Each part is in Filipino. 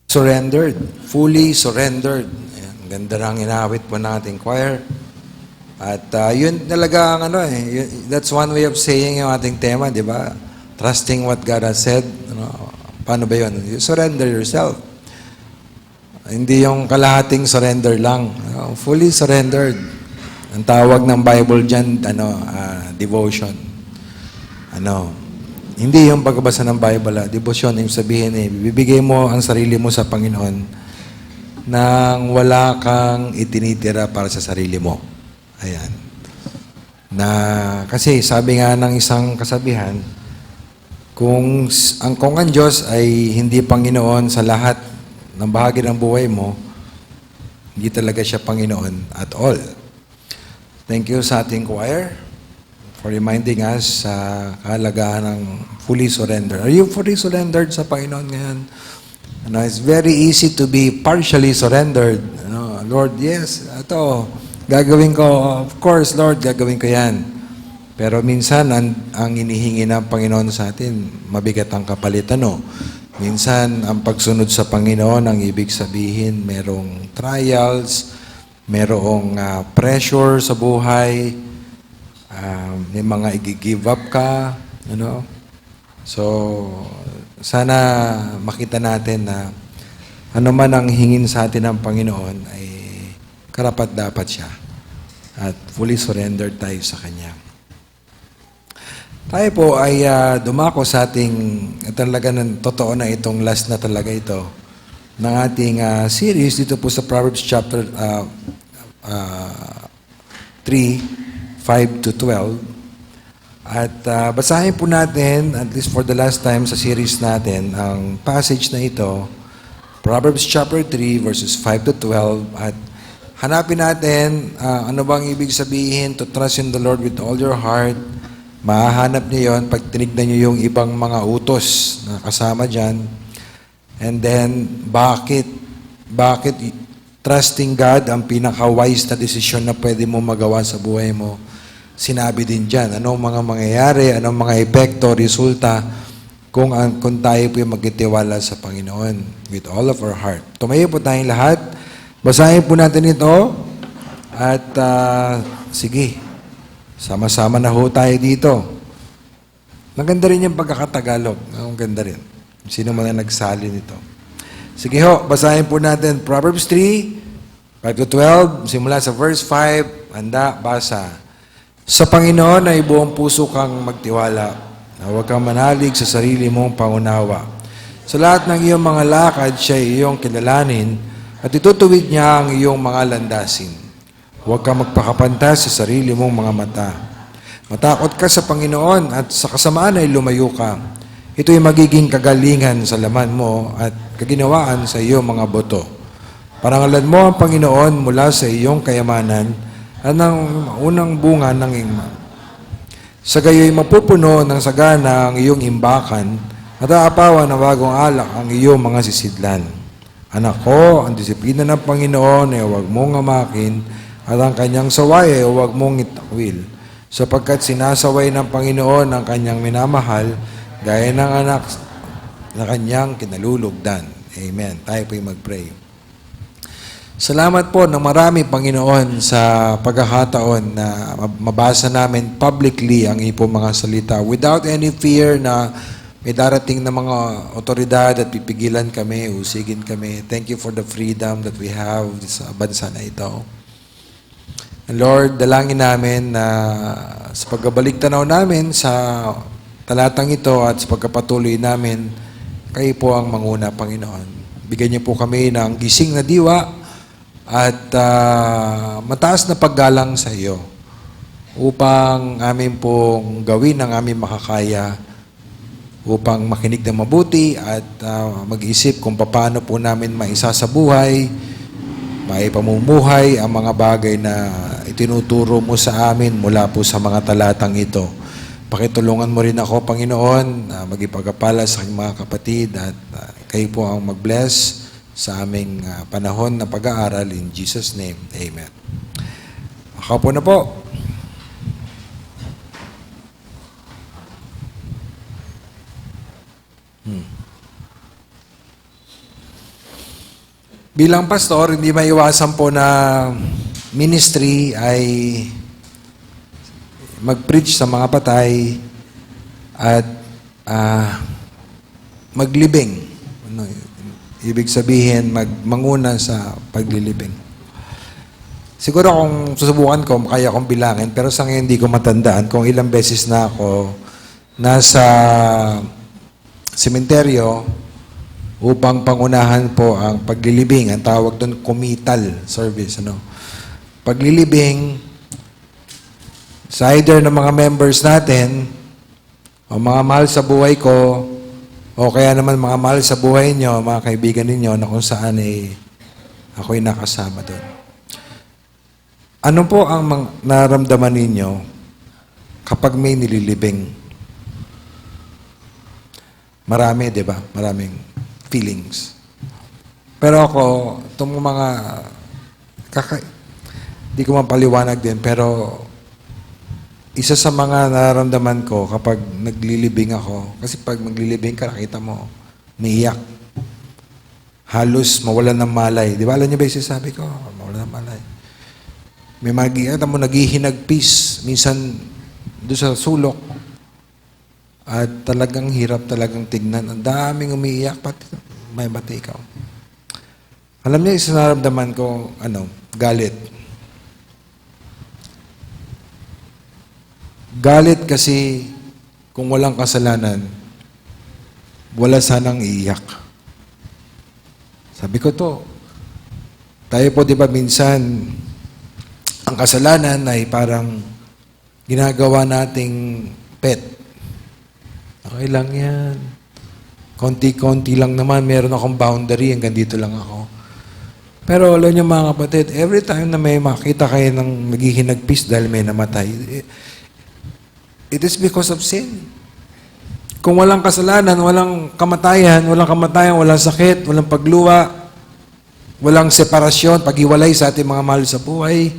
Surrendered. Fully surrendered. Ayan, ganda ng inawit po ng ating choir. At yun talaga ang that's one way of saying yung ating tema, di ba? Trusting what God has said. Paano ba yun? You surrender yourself. Hindi yung kalahating surrender lang. Fully surrendered. Ang tawag ng Bible dyan, devotion. Hindi yung pagbabasa ng Bible, devotion, yung sabihin bibigay mo ang sarili mo sa Panginoon nang wala kang itinitira para sa sarili mo. Ayan. Kasi sabi nga ng isang kasabihan, kung ang Diyos ay hindi Panginoon sa lahat ng bahagi ng buhay mo, hindi talaga siya Panginoon at all. Thank you sa ating choir for reminding us sa kahalagaan ng fully surrender. Are you fully surrendered sa Panginoon ngayon? It's very easy to be partially surrendered. Lord, yes, ito, gagawin ko. Of course, Lord, gagawin ko yan. Pero minsan, ang inihingi ng Panginoon sa atin, mabigat ang kapalitan, Minsan, ang pagsunod sa Panginoon, ang ibig sabihin, merong trials, merong pressure sa buhay, may mga i-give up ka, So, sana makita natin na ano man ang hingin sa atin ng Panginoon ay karapat-dapat siya. At fully surrendered tayo sa Kanya. Tayo po ay dumako sa ating, talaga ng totoo na itong last na talaga ito, ng ating series dito po sa Proverbs chapter 3, 5 to 12. At basahin po natin, at least for the last time sa series natin, ang passage na ito, Proverbs chapter 3, verses 5 to 12. At hanapin natin ano bang ibig sabihin to trust in the Lord with all your heart. Mahahanap niyo yon pag tinignan niyo yung ibang mga utos na kasama dyan. And then, bakit trusting God ang pinaka-wise na desisyon na pwede mo magawa sa buhay mo? Sinabi din dyan, anong mga mangyayari, anong mga epekto, resulta, kung tayo po yung magtitiwala sa Panginoon with all of our heart. Tumayo po tayong lahat. Basahin po natin ito. At sige, sama-sama na ho tayo dito. Maganda rin yung pagkakatagalog. Ang ganda rin. Sino man na nagsali nito. Sige ho, basahin po natin Proverbs 3, 5 to 12, simula sa verse 5, handa, basa. Sa Panginoon ay buong puso kang magtiwala, na huwag kang manalig sa sarili mong pangunawa. Sa lahat ng iyong mga lakad, siya ay iyong kilalanin, at itutuwid niya ang iyong mga landasin. Huwag kang magpakapantas sa sarili mong mga mata. Matakot ka sa Panginoon, at sa kasamaan ay lumayo ka. Ito ay magiging kagalingan sa laman mo, at kaginawaan sa iyong mga buto. Parangalan mo ang Panginoon mula sa iyong kayamanan, at ang unang bunga ng ingman. Sa gayo'y mapupuno ng sagana ang iyong imbakan at aapawan ng bagong alak ang iyong mga sisidlan. Anak ko, ang disiplina ng Panginoon ay huwag mong amakin at ang kanyang saway ay huwag mong itakwil. Sapagkat sinasaway ng Panginoon ang kanyang minamahal gaya ng anak na kanyang kinalulugdan. Amen. Tayo po'y mag-pray. Salamat po ng marami, Panginoon, sa pagkakataon na mabasa namin publicly ang iyong mga salita without any fear na may darating na mga otoridad at pipigilan kami, usigin kami. Thank you for the freedom that we have sa bansa na ito. And Lord, dalangin namin na sa pagbabalik tanaw namin sa talatang ito at sa pagkapatuloy namin, kayo po ang manguna, Panginoon. Bigyan niyo po kami ng gising na diwa at mataas na paggalang sa iyo upang amin pong gawin ang aming makakaya upang makinig ng mabuti at mag-isip kung paano po namin maisasabuhay, maipamumuhay ang mga bagay na itinuturo mo sa amin mula po sa mga talatang ito. Pakitulungan mo rin ako, Panginoon, magipagpala sa aking mga kapatid at kayo po ang mag-bless sa aming panahon na pag-aaral. In Jesus' name, Amen. Ako po na po. Bilang pastor, hindi maiwasan po na ministry ay mag-preach sa mga patay at maglibing. Ano, ibig sabihin, manguna sa paglilibing. Siguro kung susubukan ko, kaya kong bilangin, pero sa ngayon hindi ko matandaan kung ilang beses na ako nasa sementeryo upang pangunahan po ang paglilibing. Ang tawag doon, committal service. Ano? Paglilibing, sa either ng mga members natin, o mga mahal sa buhay ko, o kaya naman mga mahal sa buhay nyo, mga kaibigan ninyo, na kung saan ako'y nakasama doon. Ano po ang naramdaman ninyo kapag may nililibing? Marami, di ba? Maraming feelings. Pero ako, itong mga, di ko mapaliwanag din, pero isa sa mga nararamdaman ko kapag naglilibing ako, kasi pag maglilibing ka, nakita mo, umiiyak. Halos mawalan ng malay. Di ba alam niyo ba yung sinasabi ko? Mawalan ng malay. May magiging mo, naghihinagpis, minsan doon sa sulok. At talagang hirap talagang tignan. Ang daming umiiyak, pati may bati ikaw. Alam niyo, isa nararamdaman ko, galit. Galit kasi kung walang kasalanan, wala sanang iiyak. Sabi ko to, tayo po di ba minsan, ang kasalanan ay parang ginagawa nating pet. Okay lang yan. Konti-konti lang naman, meron akong boundary, hanggang dito lang ako. Pero alam niyo mga kapatid, every time na may makita kayo ng naghihinagpis dahil may namatay, it is because of sin. Kung walang kasalanan, walang kamatayan, walang sakit, walang pagluwa, walang separasyon, paghiwalay sa ating mga mahal sa buhay,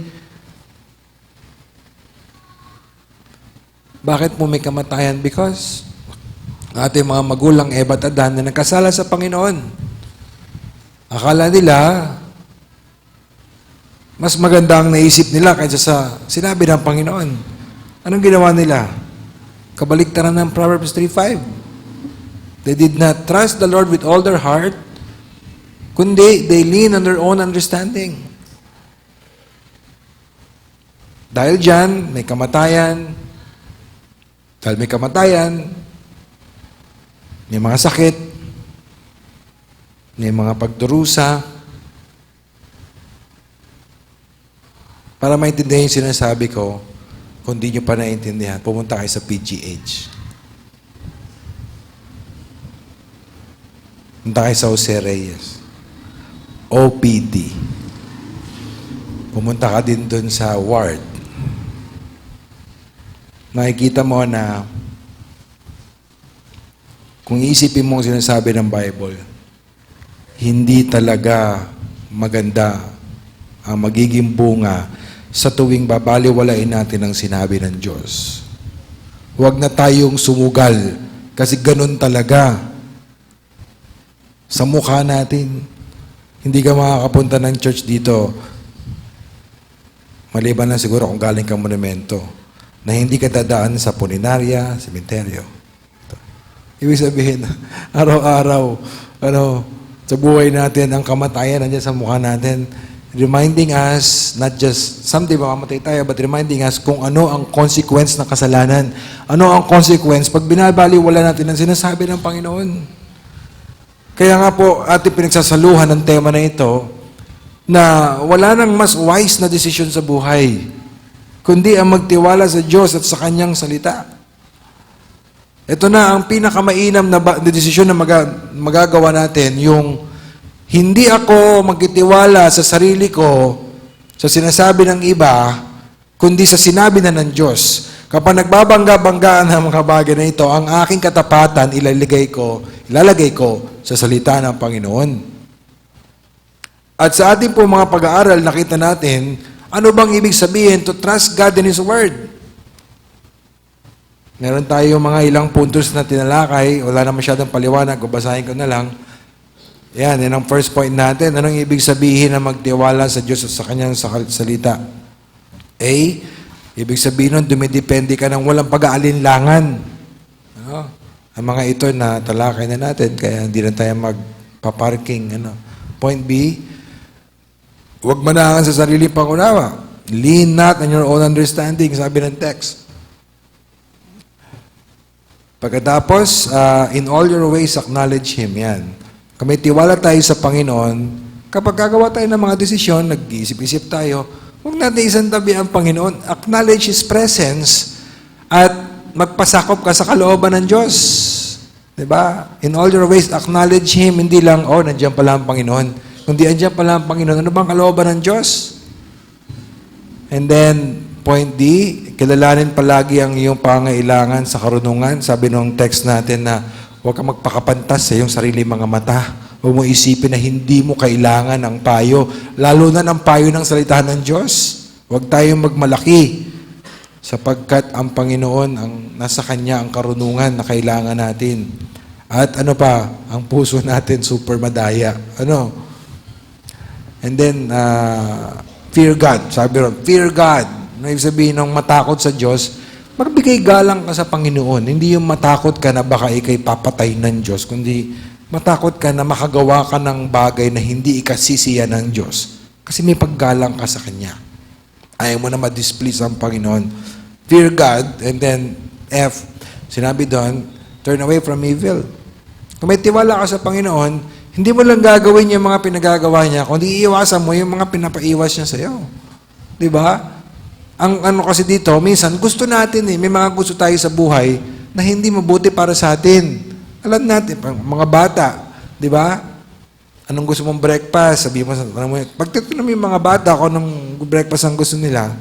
bakit po may kamatayan? Because ating mga magulang Eva at Adan na nagkasala sa Panginoon. Akala nila, mas maganda ang naisip nila kaysa sa sinabi ng Panginoon. Anong ginawa nila? Kabaliktaran ng Proverbs 3:5. They did not trust the Lord with all their heart, kundi they lean on their own understanding. Dahil dyan, may kamatayan. Dahil may kamatayan, may mga sakit, may mga pagdurusa. Para maintindihan yung sinasabi ko, kung di nyo pa naiintindihan, pumunta kayo sa PGH. Pumunta kayo sa Jose Reyes. OPD. Pumunta ka din dun sa ward. Makikita mo na kung iisipin mo ang sinasabi ng Bible, hindi talaga maganda ang magiging bunga sa tuwing babaliwalain natin ang sinabi ng Diyos. Huwag na tayong sumugal kasi ganun talaga sa mukha natin. Hindi ka makakapunta ng church dito maliban na siguro kung galing kang monumento na hindi ka dadaan sa puninarya, sementeryo. Ibig sabihin, araw-araw, sa buhay natin, ang kamatayan nandiyan sa mukha natin, reminding us, not just, someday mamamatay tayo, but reminding us kung ano ang consequence ng kasalanan. Ano ang consequence pag binabaliwala natin ang sinasabi ng Panginoon. Kaya nga po, ating pinagsasaluhan ng tema na ito, na wala nang mas wise na desisyon sa buhay, kundi ang magtiwala sa Diyos at sa Kanyang salita. Ito na ang pinakamainam na desisyon na magagawa natin, yung hindi ako magtitiwala sa sarili ko, sa sinasabi ng iba, kundi sa sinabi na ng Diyos. Kapag nagbabangga-banggaan ang mga bagay na ito, ang aking katapatan ilalagay ko sa salita ng Panginoon. At sa ating po mga pag-aaral, nakita natin, ano bang ibig sabihin to trust God in His Word? Meron tayo mga ilang puntos na tinalakay, wala na masyadong paliwanag, babasahin ko na lang. Yan ang first point natin. Anong ibig sabihin na magtiwala sa Diyos at sa Kanyang salita? A, ibig sabihin nun, dumidepende ka ng walang pag-aalinlangan. Ano? Ang mga ito na talakay na natin, kaya hindi na tayo magpa-parking. Ano? Point B, huwag manahan sa sarili pangunawa. Lean not on your own understanding, sabi ng text. Pagkatapos, in all your ways, acknowledge Him. Yan. Kung may tiwala tayo sa Panginoon, kapag gagawa tayo ng mga desisyon, nag-iisip-isip tayo, huwag natin isantabi ang Panginoon. Acknowledge His presence at magpasakop ka sa kalooban ng Diyos. Diba? In all your ways, acknowledge Him. Hindi lang, nandiyan pala ang Panginoon. Kundi andiyan pala ang Panginoon. Ano bang kalooban ng Diyos? And then, point D, kilalanin palagi ang iyong pangailangan sa karunungan. Sabi nung text natin na huwag kang magpakapantas sa iyong sarili mga mata. Huwag mo isipin na hindi mo kailangan ng payo. Lalo na ng payo ng salita ng Diyos. Huwag tayong magmalaki. Sapagkat ang Panginoon, ang nasa Kanya ang karunungan na kailangan natin. At ano pa, ang puso natin super madaya. Ano? And then, fear God. Sabi ron, fear God. Ibig sabihin ng matakot sa Diyos, magbigay galang ka sa Panginoon. Hindi yung matakot ka na baka ikay papatay ng Diyos, kundi matakot ka na makagawa ka ng bagay na hindi ikasisiya ng Diyos. Kasi may paggalang ka sa Kanya. Ayaw mo na ma-displease ang Panginoon. Fear God, and then F, sinabi doon, turn away from evil. Kung may tiwala ka sa Panginoon, hindi mo lang gagawin yung mga pinagagawa niya, kundi iiwasan mo yung mga pinapaiwas niya sa iyo. Diba? Ang ano kasi dito, minsan gusto natin may mga gusto tayo sa buhay na hindi mabuti para sa atin. Alam natin, mga bata, di ba? Anong gusto mong breakfast? Sabi mo, pag titignan mo yung mga bata kung anong breakfast ang gusto nila,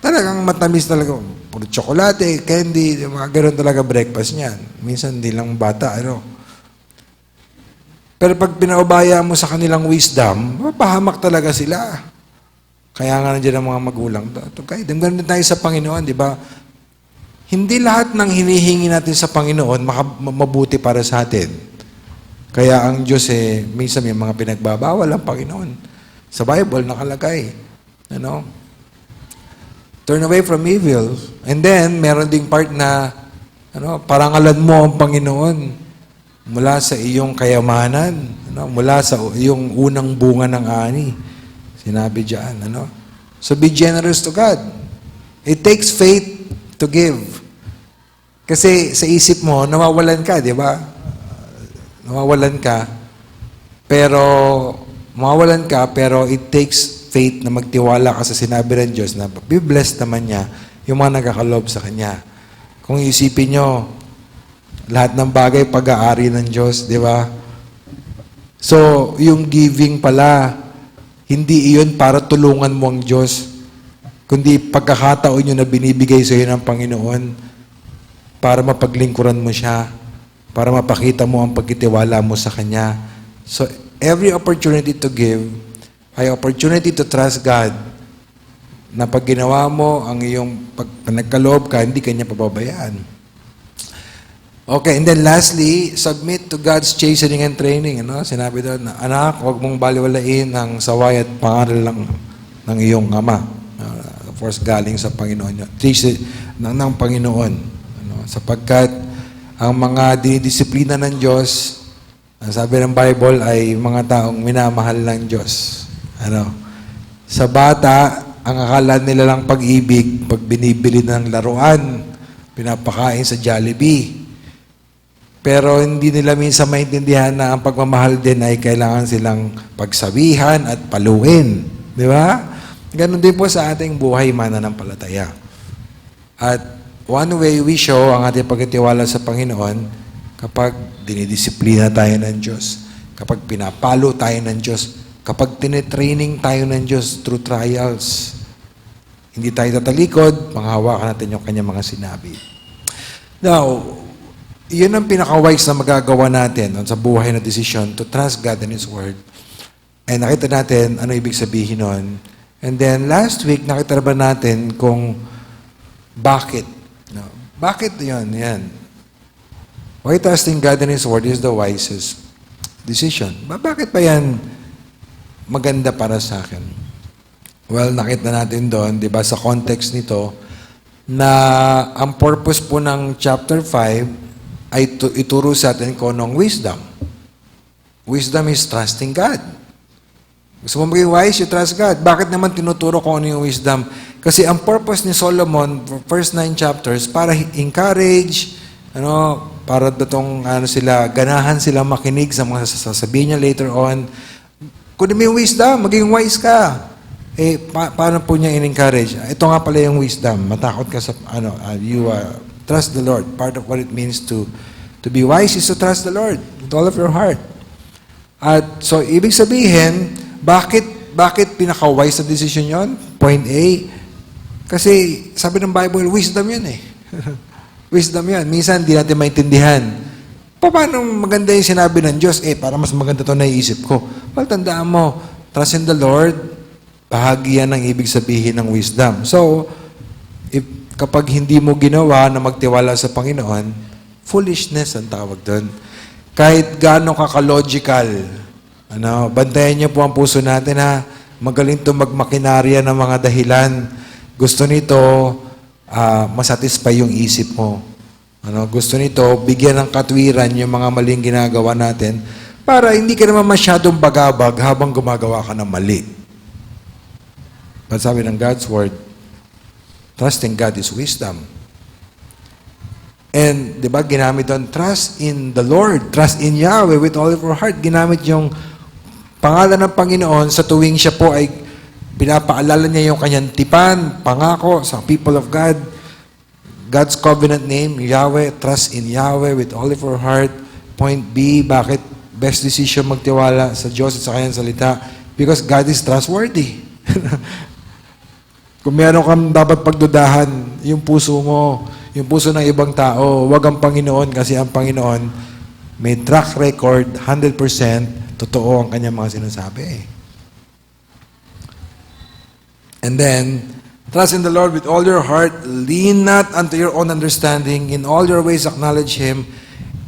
talagang matamis talaga. Puro tsokolate, candy, mga ganoon talaga breakfast niyan. Minsan hindi lang bata, Pero pag pinaubaya mo sa kanilang wisdom, mapahamak talaga sila. Kaya nga nandiyan ang mga magulang. Okay, ganun din tayo sa Panginoon, di ba? Hindi lahat ng hinihingi natin sa Panginoon mabuti para sa atin. Kaya ang Diyos minsan may mga pinagbabawal ang Panginoon. Sa Bible, nakalagay. Turn away from evil. And then, meron ding part na, parangalan mo ang Panginoon mula sa iyong kayamanan, mula sa iyong unang bunga ng ani. Sinabi dyan, So be generous to God. It takes faith to give. Kasi sa isip mo, nawawalan ka, di ba? Nawawalan ka, pero it takes faith na magtiwala ka sa sinabi ng Diyos na be blessed naman niya yung mga nagkakalob sa Kanya. Kung isipin nyo, lahat ng bagay pag-aari ng Diyos, di ba? So, yung giving pala, hindi iyon para tulungan mo ang Diyos, kundi pagkakataon yun na binibigay sa iyo ng Panginoon para mapaglingkuran mo siya, para mapakita mo ang pagtitiwala mo sa Kanya. So, every opportunity to give ay opportunity to trust God na pag ginawa mo ang iyong pag nagkaloob ka, hindi Kanya pababayaan. Okay, and then lastly, submit to God's chastening and training. Sinabi doon, anak, huwag mong baliwalain ang saway at pangaral ng iyong ama. Of course, galing sa Panginoon. Ng Panginoon. Sapagkat ang mga dinidisiplina ng Diyos, ang sabi ng Bible, ay mga taong minamahal ng Diyos. Sa bata, ang akala nila lang pag-ibig, pag binibili ng laruan, pinapakain sa Jollibee. Pero hindi nila minsan maintindihan na ang pagmamahal din ay kailangan silang pagsabihan at paluin. Di ba? Ganon din po sa ating buhay mananampalataya. At one way we show ang ating pagtitiwala sa Panginoon kapag dinidisiplina tayo ng Diyos, kapag pinapalo tayo ng Diyos, kapag tinetraining tayo ng Diyos through trials. Hindi tayo tatalikod, manghawakan natin yung kanyang mga sinabi. Now, yun ang pinaka-wise na magagawa natin sa buhay na desisyon to trust God and His Word. And nakita natin ano ibig sabihin nun. And then last week, nakita ba natin kung bakit. Bakit yun? Yan. Why trusting God and His Word is the wisest. decision. Bakit ba yan maganda para sa akin? Well, nakita natin doon, di ba, sa context nito, na ang purpose po ng chapter 5 ay ituro sa atin kung anong wisdom. Wisdom is trusting God. Gusto mo maging wise, you trust God. Bakit naman tinuturo ko ano yung wisdom? Kasi ang purpose ni Solomon, first 9 chapters, para encourage, para datong ganahan sila makinig sa mga sasabihin niya later on. Kung may wisdom, maging wise ka. Paano po niya in-encourage? Ito nga pala yung wisdom. Matakot ka sa, you trust the Lord. Part of what it means to be wise is to trust the Lord with all of your heart. At so, ibig sabihin, bakit pinaka-wise na decision yon? Point A. Kasi, sabi ng Bible, wisdom yun eh. Wisdom yan. Minsan, di natin maintindihan. Paano maganda yung sinabi ng Diyos? Para mas maganda ito naiisip ko. Well, tandaan mo, trust in the Lord, bahagi yan ng ibig sabihin ng wisdom. So, kapag hindi mo ginawa na magtiwala sa Panginoon, foolishness ang tawag doon. Kahit gaano ka-logical, bantayan niyo po ang puso natin ha. Magaling ito magmakinarya ng mga dahilan. Gusto nito, masatisfy yung isip mo. Gusto nito, bigyan ng katwiran yung mga maling ginagawa natin para hindi ka naman masyadong bagabag habang gumagawa ka ng mali. But sabi ng God's Word, trusting God is wisdom. And, di ba, ginamit doon, trust in the Lord, trust in Yahweh with all of your heart. Ginamit yung pangalan ng Panginoon sa tuwing siya po ay pinapaalala niya yung kanyang tipan, pangako sa people of God. God's covenant name, Yahweh, trust in Yahweh with all of your heart. Point B, bakit best decision magtiwala sa Diyos at sa kanyang salita? Because God is trustworthy. Kung meron kang dapat pagdudahan, yung puso mo, yung puso ng ibang tao, wag ang Panginoon kasi ang Panginoon may track record, 100%, totoo ang kanyang mga sinasabi. And then, trust in the Lord with all your heart, lean not unto your own understanding, in all your ways acknowledge Him,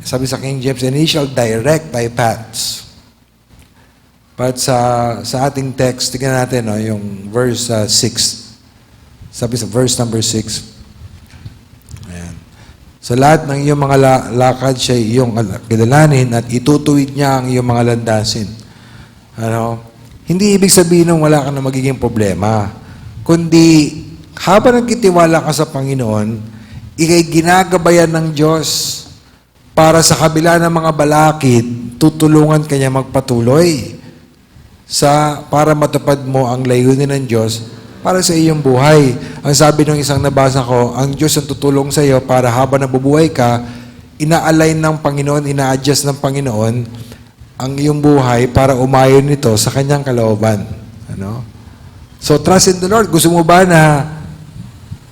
sabi sa King James, and He shall direct thy paths. But sa ating text, tignan natin yung verse 6. Sabi sa verse number 6, ayan. Sa lahat ng iyong mga lakad siya iyong kilalanin at itutuwid niya ang iyong mga landasin. Hindi ibig sabihin ng wala ka na magiging problema, kundi habang nagkitiwala ka sa Panginoon, ikay ginagabayan ng Diyos para sa kabila ng mga balakid, tutulungan kanya magpatuloy para matupad mo ang layunin ng Diyos para sa iyong buhay. Ang sabi ng isang nabasa ko, ang Diyos ang tutulong sa iyo para habang nabubuhay ka, ina-align ng Panginoon, ina-adjust ng Panginoon ang iyong buhay para umayon nito sa kanyang kalooban. So, trust in the Lord. Gusto mo ba na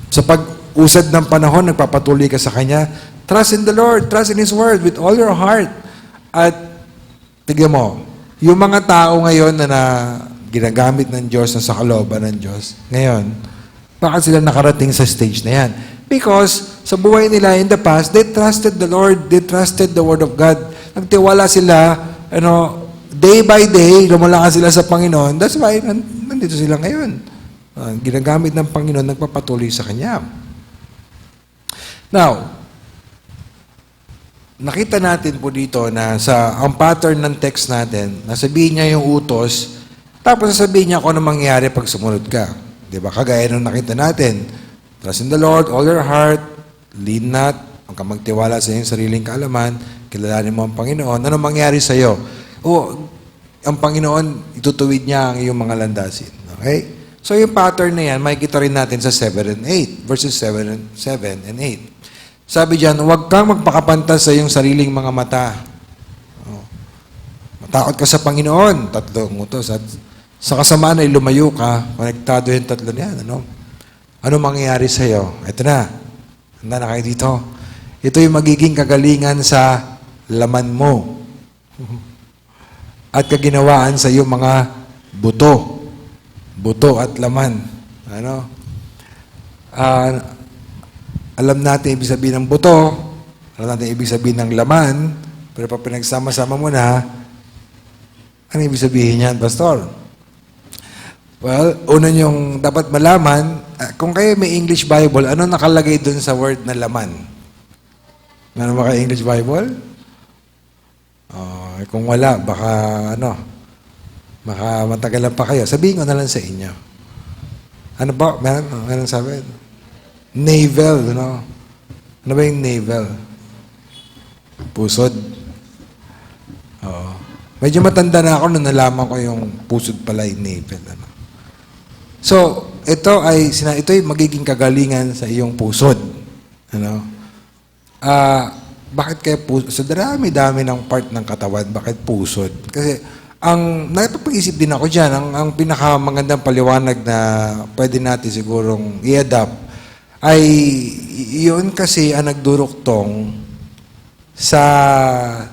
sa pag-usad ng panahon, nagpapatuloy ka sa Kanya? Trust in the Lord. Trust in His Word with all your heart. At, tignan mo, yung mga tao ngayon na ginagamit ng Diyos na sa kalooban ng Diyos, ngayon, bakit sila nakarating sa stage na yan? Because sa buhay nila in the past, they trusted the Lord, they trusted the Word of God. Nagtiwala sila, day by day, lumalakan sila sa Panginoon. That's why nandito sila ngayon. Ginagamit ng Panginoon, nagpapatuloy sa Kanya. Now, nakita natin po dito na ang pattern ng text natin, nasabihin niya yung utos, tapos sasabihin niya kung ano mangyayari pag sumunod ka. Diba? Kagaya nung nakita natin, trust in the Lord, all your heart, lean not, huwag kang magtiwala sa iyong sariling kaalaman, kilalanin mo ang Panginoon. Ano mangyayari sa iyo? Ang Panginoon, itutuwid niya ang iyong mga landasin. Okay? So yung pattern na yan, makikita rin natin sa 7 and 8, verses 7 and 8. Sabi diyan, huwag kang magpakapantas sa iyong sariling mga mata. Matakot ka sa Panginoon. Tatlong utos. At sa kasamaan ay lumayo ka. Konektado yung tatlo niyan. Ano mangyayari sa iyo? Ito na. Handa na kayo dito. Ito yung magiging kagalingan sa laman mo. At kaginawaan sa iyong mga buto. Buto at laman. Alam natin ibig sabihin ng buto, alam natin ibig sabihin ng laman, pero pag pinagsama-sama mo na, Ano ibig sabihin niyan, Pastor? Well, una niyong dapat malaman, kung kayo may English Bible, ano nakalagay dun sa word na laman? Meron ba kayo English Bible? Kung wala, baka matagalan pa kayo. Sabihin ko na lang sa inyo. Ano ba? Meron sabi? Navel, no? Ano ba yung navel? Pusod. Oo. Medyo matanda na ako nung nalaman ko yung pusod pala yung navel. Ano? So, ito ay magiging kagalingan sa iyong pusod. Ano? Bakit kaya pusod? So, dami-dami ng part ng katawan. Bakit pusod? Kasi, napapag-isip din ako dyan, ang pinakamagandang paliwanag na pwede natin sigurong i-adapt ay yun kasi ang nagduruktong sa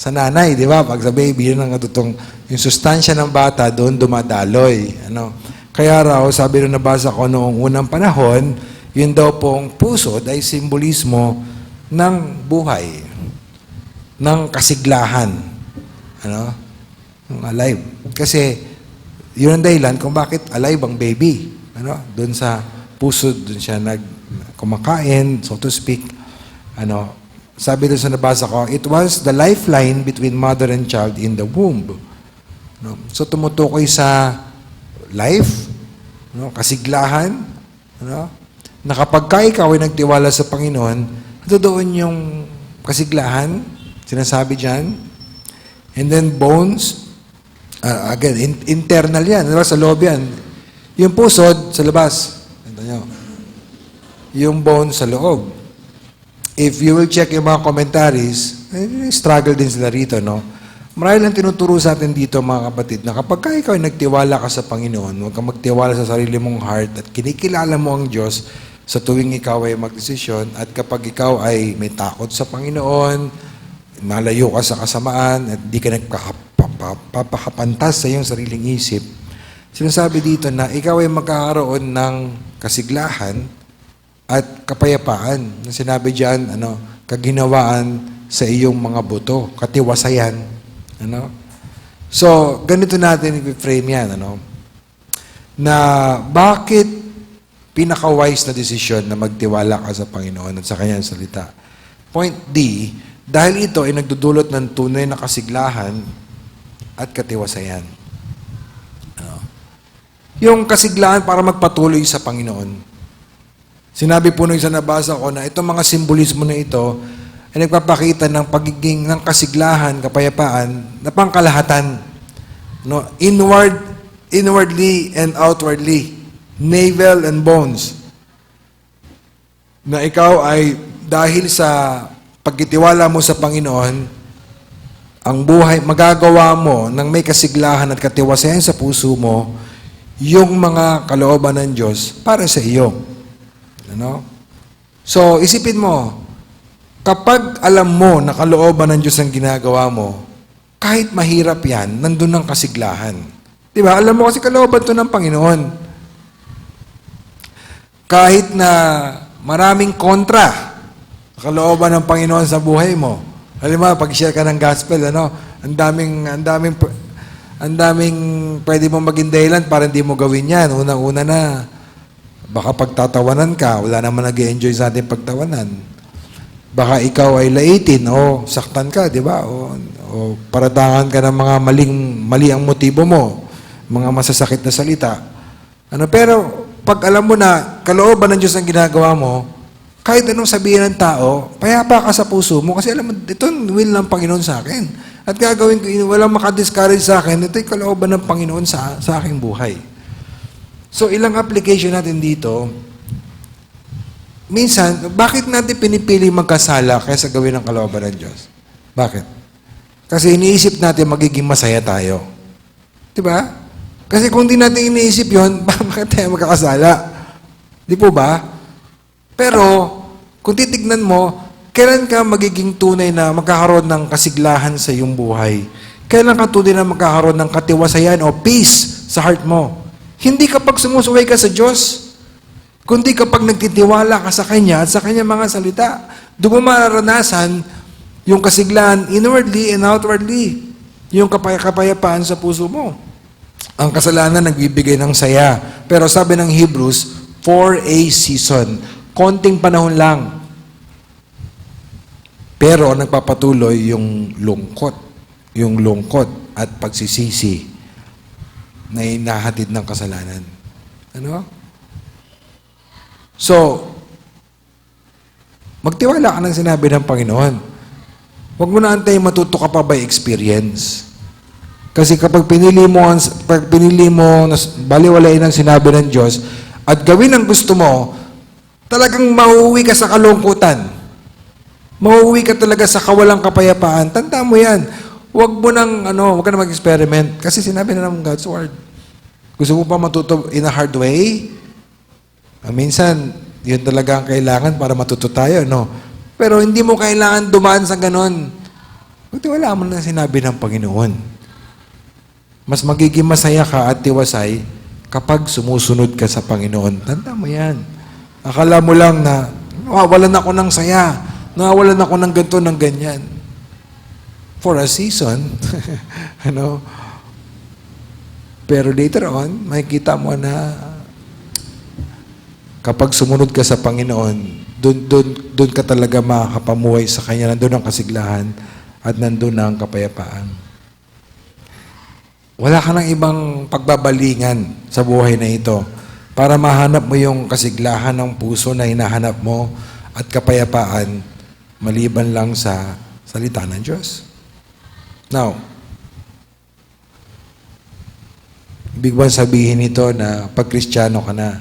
nanay, di ba? Pag sa baby, yun ang natutong, yung sustansya ng bata doon dumadaloy. Ano? Kaya raw, sabi rin nabasa ko noong unang panahon, yun daw pong pusod ay simbolismo ng buhay, ng kasiglahan. Ano? Ng alive. Kasi, yun ang dahilan kung bakit alive ang baby. Ano? Doon sa pusod, doon siya kumakain, so to speak. Ano? Sabi doon sa nabasa ko, it was the lifeline between mother and child in the womb. No? So, tumutukoy sa life, no? Kasiglahan, no? Na kapag ikaw ay nagtiwala sa Panginoon, ito doon yung kasiglahan, sinasabi dyan. And then bones, again, internal yan, diba? Sa loob yan. Yung pusod, sa labas. Ito nyo. Yung bones sa loob. If you will check yung mga commentaries, struggle din sila rito, no? Marahil lang tinuturo sa atin dito, mga kapatid, na kapag ikaw ay nagtiwala ka sa Panginoon, huwag kang magtiwala sa sarili mong heart at kinikilala mo ang Diyos sa tuwing ikaw ay magdesisyon at kapag ikaw ay may takot sa Panginoon, malayo ka sa kasamaan at di ka nagpapakapantas sa iyong sariling isip, sinasabi dito na ikaw ay magkakaroon ng kasiglahan at kapayapaan. Sinabi diyan, kaginawaan sa iyong mga buto, katiwasayan. So, ganito natin i-frame yan, na bakit pinaka-wise na desisyon na magtiwala ka sa Panginoon at sa Kanyang salita. Point D, dahil ito ay nagdudulot ng tunay na kasiglahan at katiwasayan. Yung kasiglahan para magpatuloy sa Panginoon. Sinabi po nung isa nabasa ko na itong mga simbolismo na ito ay nagpapakita ng pagiging ng kasiglahan, kapayapaan, na pangkalahatan. No? Inwardly and outwardly. Navel and bones. Na ikaw ay dahil sa pagkitiwala mo sa Panginoon, ang buhay, magagawa mo ng may kasiglahan at katiwasayan sa puso mo yung mga kalooban ng Diyos para sa iyo. So, isipin mo, kapag alam mo na kalooban ng Diyos ang ginagawa mo, kahit mahirap yan, nandun ang kasiglahan. Diba? Alam mo kasi kalooban to ng Panginoon. Kahit na maraming kontra, kalooban ng Panginoon sa buhay mo. Halimbawa, pag-share ka ng gospel, ang daming pwede mo maging dahilan para hindi mo gawin yan. Unang-una na, baka pagtatawanan ka, wala naman nag-enjoy sa ating pagtawanan. Baka ikaw ay laitin o saktan ka, di ba? O paratangan ka ng mga mali ang motibo mo, mga masasakit na salita. Pero pag alam mo na kalooban ng Diyos ang ginagawa mo, kahit anong sabihin ng tao, payapa ka sa puso mo kasi alam mo, ito will ng Panginoon sa akin. At gagawin ko, walang makadiscourage sa akin, ito yung kalooban ng Panginoon sa aking buhay. So, ilang application natin dito, minsan, bakit natin pinipili magkasala kaysa gawin ang kalooban ng Diyos? Bakit? Kasi iniisip natin magiging masaya tayo. Diba? Kasi kung di natin iniisip yun, bakit tayo magkakasala? Di po ba? Pero, kung titignan mo, kailan ka magiging tunay na magkakaroon ng kasiglahan sa iyong buhay? Kailan ka tunay na magkakaroon ng katiwasayan o peace sa heart mo? Hindi kapag sumusuway ka sa Diyos, kundi kapag nagtitiwala ka sa Kanya at sa Kanyang mga salita. Doon mo mararanasan yung kasiglahan inwardly and outwardly. yung kapayapaan sa puso mo. Ang kasalanan nagbibigay ng saya. Pero sabi ng Hebrews, for a season. Konting panahon lang. Pero ang nagpapatuloy yung lungkot. Yung lungkot at pagsisisi na inahatid ng kasalanan. Ano? So, magtiwala ka ng sinabi ng Panginoon. Huwag mo na antayin matuto ka pa by experience. Kasi kapag pinili mo baliwalain ang sinabi ng Diyos at gawin ang gusto mo, talagang mauuwi ka sa kalungkutan. Mauuwi ka talaga sa kawalang kapayapaan. Tanda mo yan. Huwag ka na mag-experiment. Kasi sinabi na ng God's Word. Gusto mo pa matuto in a hard way? Minsan, yun talaga ang kailangan para matuto tayo, no? Pero hindi mo kailangan dumaan sa ganon. Wala mo na sinabi ng Panginoon. Mas magiging masaya ka at tiwasay kapag sumusunod ka sa Panginoon. Tanda mo yan. Akala mo lang na, nawawalan ako ng saya. Nawawalan ako ng ganito, ng ganyan. For a season. Ano? Pero later on, makikita mo na kapag sumunod ka sa Panginoon, doon ka talaga makakapamuhay sa Kanya. Nandun ang kasiglahan at nandun ang kapayapaan. Wala ka ng ibang pagbabalingan sa buhay na ito para mahanap mo yung kasiglahan ng puso na hinahanap mo at kapayapaan maliban lang sa salita ng Diyos. Now, ibig bang sabihin nito na pag Kristiyano ka na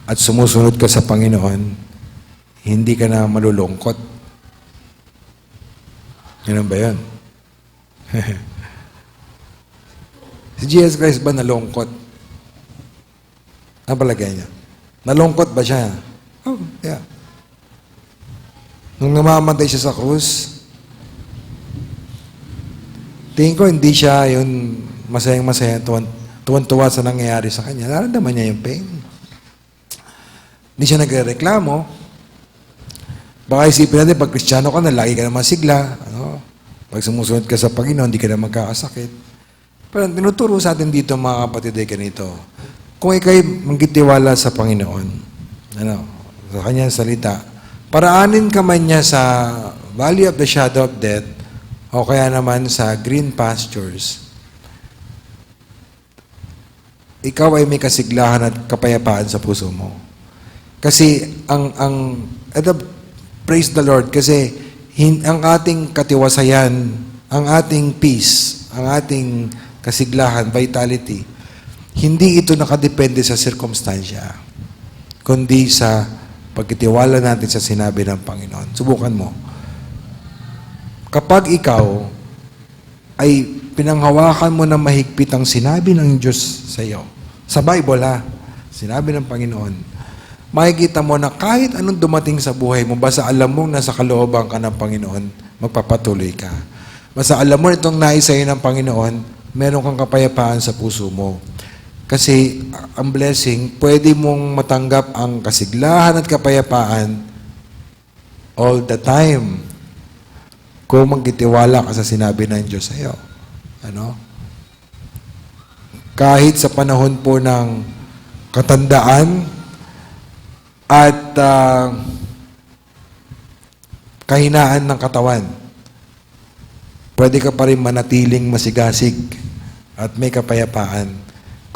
at sumusunod ka sa Panginoon, hindi ka na malulungkot? Ganun ba yun? Si Jesus Christ ba nalungkot? Ang palagay niya. Nalungkot ba siya? Oh, yeah. Nung namamatay siya sa krus, tingin ko hindi siya yung masayang-masaya, tuwan-tuwa sa nangyayari sa kanya. Nararamdaman niya yung pain. Hindi siya nagreklamo. Baka isipin natin, pag Kristiyano ka na, lagi ka naman sigla. Ano? Pag sumusunod ka sa Panginoon, hindi ka na magkakasakit. Pero tinuturo sa atin dito, mga kapatid, ay ganito. Kung ikaw'y magtitiwala sa Panginoon, sa Kanyang salita, paraanin ka man niya sa valley of the shadow of death, o kaya naman sa green pastures, ikaw ay may kasiglahan at kapayapaan sa puso mo. Kasi praise the Lord, kasi ang ating katiwasayan, ang ating peace, ang ating kasiglahan, vitality, hindi ito nakadepende sa sirkumstansya, kundi sa pagtitiwala natin sa sinabi ng Panginoon. Subukan mo. Kapag ikaw ay pinanghawakan mo na mahigpit ang sinabi ng Diyos sa iyo, sa Bible sinabi ng Panginoon, makikita mo na kahit anong dumating sa buhay mo, basta alam mong nasa kalooban ka ng Panginoon, magpapatuloy ka. Basta alam mo itong nais sa'yo ng Panginoon, meron kang kapayapaan sa puso mo. Kasi ang blessing, pwede mong matanggap ang kasiglahan at kapayapaan all the time kung magtitiwala ka sa sinabi ng Diyos sa'yo. Ano? Kahit sa panahon po ng katandaan at kahinaan ng katawan, pwede ka pa rin manatiling masigasig at may kapayapaan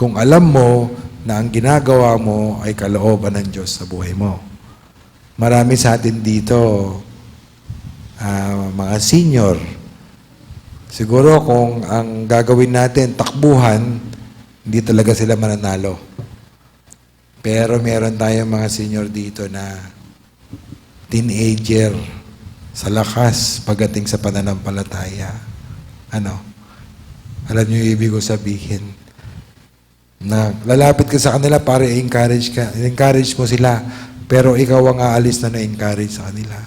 kung alam mo na ang ginagawa mo ay kalooban ng Diyos sa buhay mo. Marami sa atin dito, mga senior, siguro kung ang gagawin natin, takbuhan, hindi talaga sila mananalo. Pero meron tayong mga senior dito na teenager sa lakas pagdating sa pananampalataya. Alam niyo yung ibig ko sabihin? Na lalapit ka sa kanila para i-encourage ka. I-encourage mo sila, pero ikaw ang aalis na na-encourage sa kanila.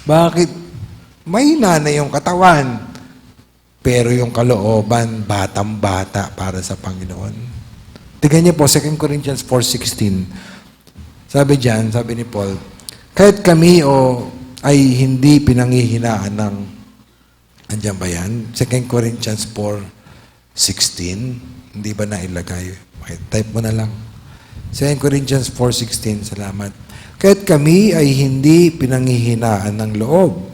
Bakit? Mahina na yung katawan, pero yung kalooban, batang-bata para sa Panginoon. Tignan niyo po, 2 Corinthians 4:16. Sabi ni Paul, kahit kami ay hindi pinanghihinaan ng Andiyan ba yan? 2 Corinthians 4:16. Hindi ba nailagay? Okay, type mo na lang. 2 Corinthians 4:16. Salamat. Kaya't kami ay hindi pinanghihinaan ng loob.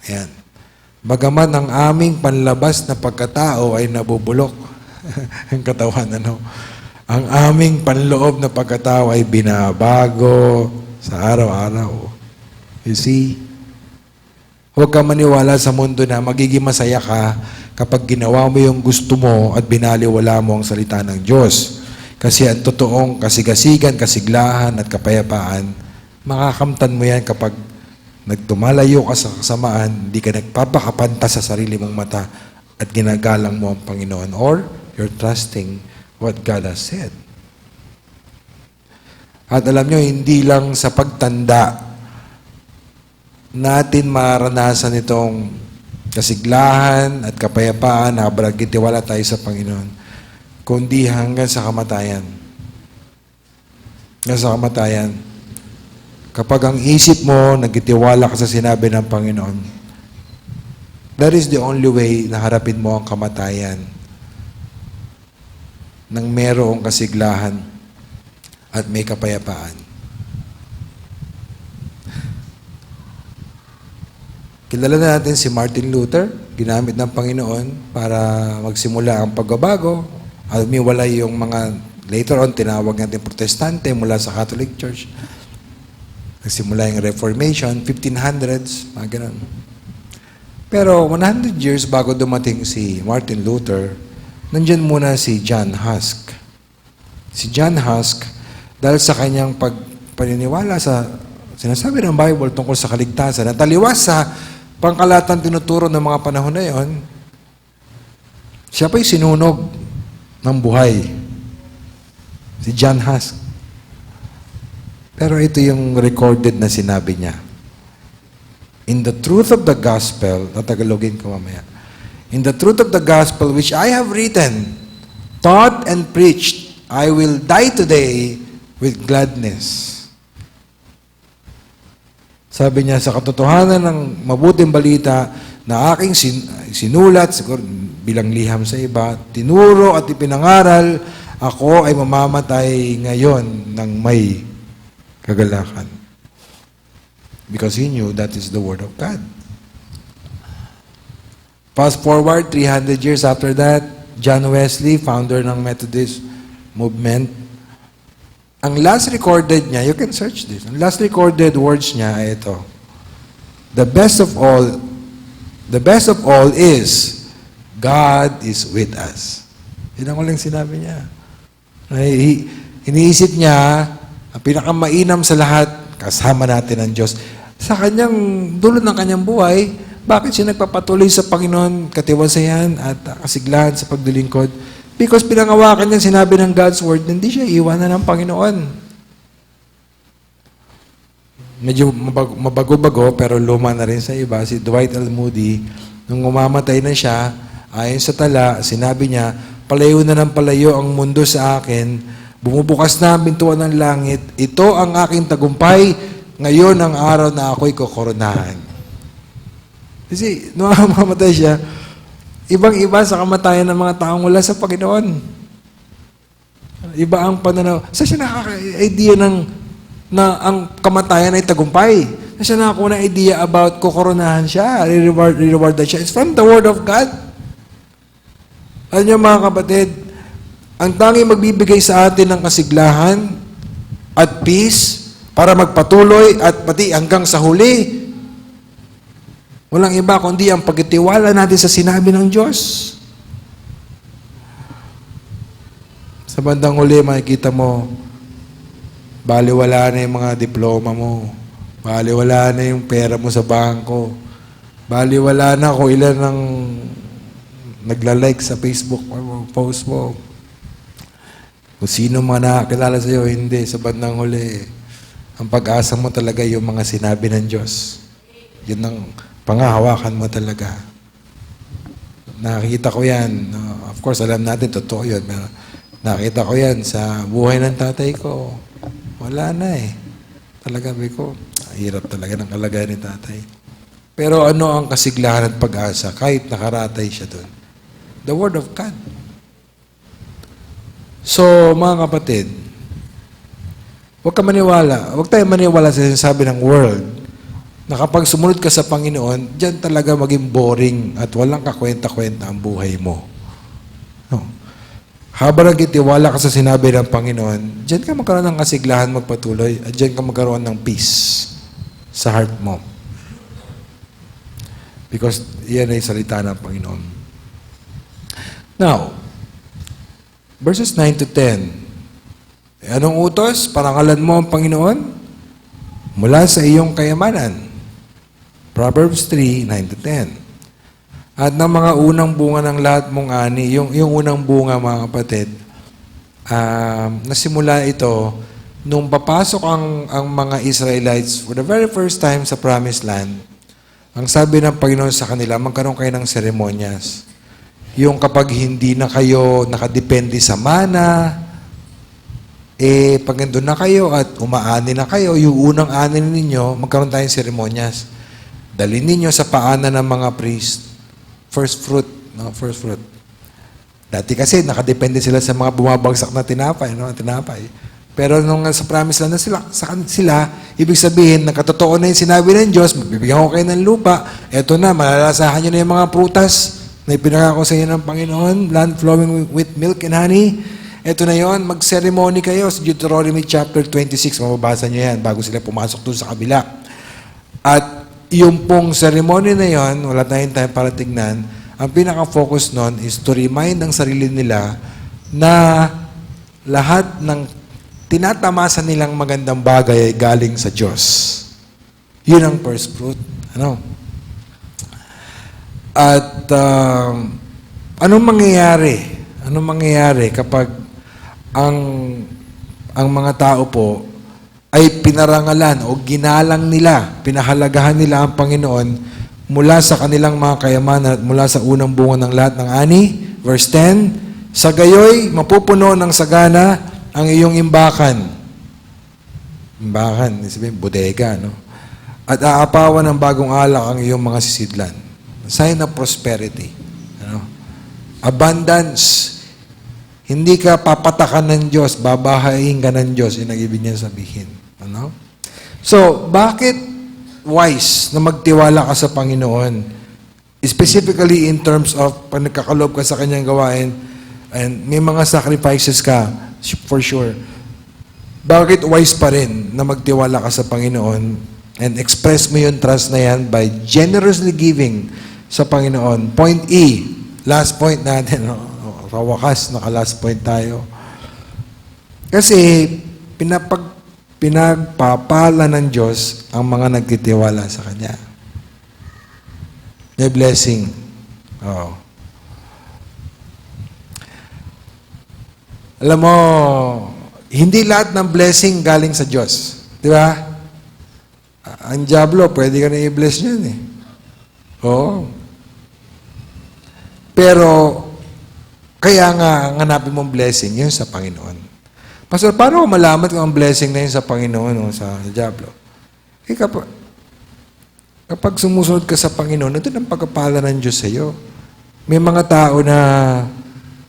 Ayan. Bagaman ang aming panlabas na pagkatao ay nabubulok. Ang katawan, ano? Ang aming panloob na pagkatao ay binabago sa araw-araw. You see? Huwag ka maniwala sa mundo na magiging masaya ka kapag ginawa mo yung gusto mo at binaliwala mo ang salita ng Diyos. Kasi ang totoong kasigasigan, kasiglahan at kapayapaan, makakamtan mo yan kapag nagtumalayo ka sa kasamaan, hindi ka nagpapakapanta sa sarili mong mata at ginagalang mo ang Panginoon, or you're trusting what God has said. At alam nyo, hindi lang sa pagtanda natin maranasan itong kasiglahan at kapayapaan na nagtitiwala tayo sa Panginoon, kundi hanggang sa kamatayan. Hanggang sa kamatayan. Kapag ang isip mo, nagtitiwala ka sa sinabi ng Panginoon, that is the only way na harapin mo ang kamatayan nang merong kasiglahan at may kapayapaan. Kilala na natin si Martin Luther, ginamit ng Panginoon para magsimula ang pagbabago. Umiwalay yung mga, later on, tinawag natin protestante mula sa Catholic Church. Nagsimula yung Reformation, 1500s, mga ganun. Pero 100 years bago dumating si Martin Luther, nandyan muna si John Husk. Si John Husk, dahil sa kanyang paniniwala sa sinasabi ng Bible tungkol sa kaligtasan, at taliwas sa pangkalatang tinuturo ng mga panahon na yon, siya pa'y sinunog ng buhay. Si John Husk. Pero ito yung recorded na sinabi niya. In the truth of the gospel, tatagalogin ko mamaya. In the truth of the gospel which I have written, taught and preached, I will die today with gladness. Sabi niya, sa katotohanan ng mabuting balita na aking sinulat, siguro bilang liham sa iba, tinuro at ipinangaral, ako ay mamamatay ngayon ng may kagalakan. Because he knew that is the Word of God. Fast forward, 300 years after that, John Wesley, founder ng Methodist movement, ang last recorded niya, you can search this, ang last recorded words niya ay ito, the best of all is, God is with us. Yun ang uling sinabi niya. Iniisip niya, ang pinakamainam sa lahat, kasama natin ang Diyos. Sa kanyang dulot ng kanyang buhay, bakit siya nagpapatuloy sa Panginoon, katiwasayan at kasiglahan sa paglilingkod? Because pinangawakan niya sinabi ng God's Word, hindi siya iwanan ng Panginoon. Medyo mabago-bago, pero luma na rin sa iba. Si Dwight L. Moody, nung umamatay na siya, ayon sa tala, sinabi niya, palayo na ng palayo ang mundo sa akin, bumubukas na ang pintuan ng langit, ito ang aking tagumpay, ngayon ang araw na ako'y kokoronahan. Kasi, nung mamatay siya, ibang-iba sa kamatayan ng mga taong wala sa Panginoon. Iba ang pananaw. Sa siya nakaka-idea na ang kamatayan ay tagumpay. Sa siya nakakuha ng idea about kokoronahan siya, re-reward siya. It's from the Word of God. Alam niyo mga kapatid, ang tanging magbibigay sa atin ng kasiglahan at peace para magpatuloy at pati hanggang sa huli, walang iba kundi ang pagtitiwala natin sa sinabi ng Diyos. Sa bandang huli, makikita mo, baliwala na yung mga diploma mo. Baliwala na yung pera mo sa bangko. Baliwala na kung ilan ang nagla-like sa Facebook post mo. Kung sino mga nakakilala sa'yo, hindi. Sa bandang huli, ang pag-asa mo talaga yung mga sinabi ng Diyos. Yun ang pangahawakan mo talaga. Nakita ko yan. Of course, alam natin, totoo yun. Nakita ko yan sa buhay ng tatay ko. Wala na eh. Talaga, ko, hirap talaga ng kalagayan ni tatay. Pero ano ang kasiglahan at pag-asa kahit nakaratay siya doon? The Word of God. So, mga kapatid, huwag ka maniwala. Huwag tayo maniwala sa sinasabi ng world na kapag sumunod ka sa Panginoon, diyan talaga maging boring at walang kakwenta-kwenta ang buhay mo. No. Habang nagtitiwala ka sa sinabi ng Panginoon, diyan ka magkaroon ng kasiglahan magpatuloy at diyan ka magkaroon ng peace sa heart mo. Because yan ay salita ng Panginoon. Now, verses 9 to 10. Anong utos? Parangalan mo ang Panginoon mula sa iyong kayamanan. Proverbs 3, 9 to 10. At ng mga unang bunga ng lahat mong ani, yung unang bunga, mga kapatid, nasimula ito nung papasok ang mga Israelites for the very first time sa Promised Land. Ang sabi ng Panginoon sa kanila, magkaroon kayo ng seremonyas. Yung kapag hindi na kayo nakadepende sa mana, pag nandun na kayo at umaani na kayo, yung unang ani ninyo, magkaroon tayong seremonyas. Dalhin ninyo sa paanan ng mga priest. First fruit. No? First fruit. Dati kasi, nakadepende sila sa mga bumabagsak na tinapay. No? Tinapay. Pero nung sa promise lang na sila, ibig sabihin, nakatotoo na yung sinabi ng Diyos, magbibigyan ko kayo ng lupa, eto na, malalasahan nyo na yung mga prutas na ipinangako sa inyo ng Panginoon, land flowing with milk and honey. Eto na yon, mag-ceremony kayo sa Deuteronomy chapter 26, mababasa nyo yan bago sila pumasok doon sa kabila. At yung pong ceremony na yon, wala tayong time para tignan, ang pinaka-focus nun is to remind ang sarili nila na lahat ng tinatamasa nilang magandang bagay ay galing sa Diyos. Yun ang first fruit. Ano? At anong mangyayari? Anong mangyayari kapag ang mga tao po ay pinarangalan o ginalang nila, pinahalagahan nila ang Panginoon mula sa kanilang mga kayamanan at mula sa unang bunga ng lahat ng ani? Verse 10, sa gayoy, mapupuno ng sagana ang iyong imbakan. Imbakan, sabihin, bodega, no? At aapawan ng bagong alak ang iyong mga sisidlan. Sign of prosperity. Ano? Abundance. Hindi ka papatakan ng Diyos, babahayin ka ng Diyos, yun ang ibig niya sabihin. Ano? So, bakit wise na magtiwala ka sa Panginoon? Specifically in terms of pag nagkakalob ka sa kanyang gawain and may mga sacrifices ka, for sure. Bakit wise pa rin na magtiwala ka sa Panginoon and express mo yung trust na yan by generously giving sa Panginoon? Point E, last point natin, no? Wakas, naka-last point tayo. Kasi, pinagpapala ng Diyos ang mga nagtitiwala sa Kanya. May blessing. Oo. Alam mo, hindi lahat ng blessing galing sa Diyos. Di ba? Ang diablo, pwede ka na i-bless niyan eh. Oo. Pero, kaya nga, hanapin mong blessing, yun sa Panginoon. Pastor, paano ko malaman kung ang blessing na yun sa Panginoon o sa diablo? Kapag sumusunod ka sa Panginoon, ito ang pagkapala ng Diyos sa iyo. May mga tao na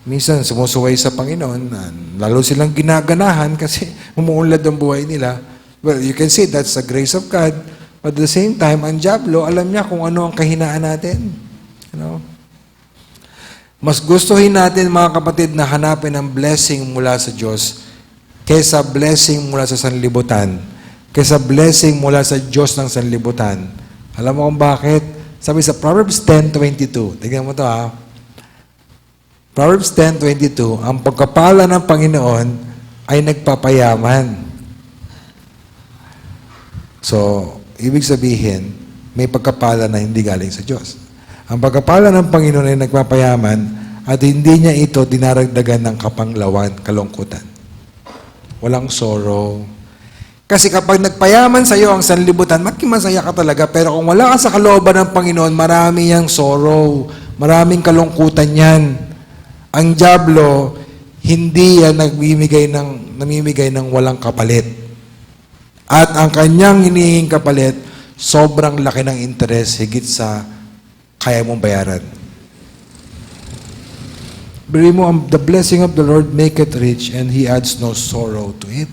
minsan sumusuway sa Panginoon, lalo silang ginaganahan kasi umuunlad ang buhay nila. Well, you can say that's the grace of God. But at the same time, ang diablo, alam niya kung ano ang kahinaan natin. You know? Mas gustuhin natin, mga kapatid, na hanapin ang blessing mula sa Diyos kaysa blessing mula sa sanlibutan, kaysa blessing mula sa Diyos ng sanlibutan. Alam mo kung bakit? Sabi sa Proverbs 10:22, tignan mo ito ha. Proverbs 10:22, ang pagkapala ng Panginoon ay nagpapayaman. So, ibig sabihin, may pagkapala na hindi galing sa Diyos. Ang pagkapala ng Panginoon ay nagpapayaman at hindi niya ito dinaragdagan ng kapanglawan, kalungkutan. Walang sorrow. Kasi kapag nagpayaman sa iyo ang sanlibutan, masaya ka talaga. Pero kung wala ka sa kalooban ng Panginoon, marami yang sorrow. Maraming kalungkutan yan. Ang diablo, hindi yan namimigay ng walang kapalit. At ang kanyang hinihing kapalit, sobrang laki ng interest higit sa kaya mong bayaran. Bili mo, the blessing of the Lord maketh rich and He adds no sorrow to it.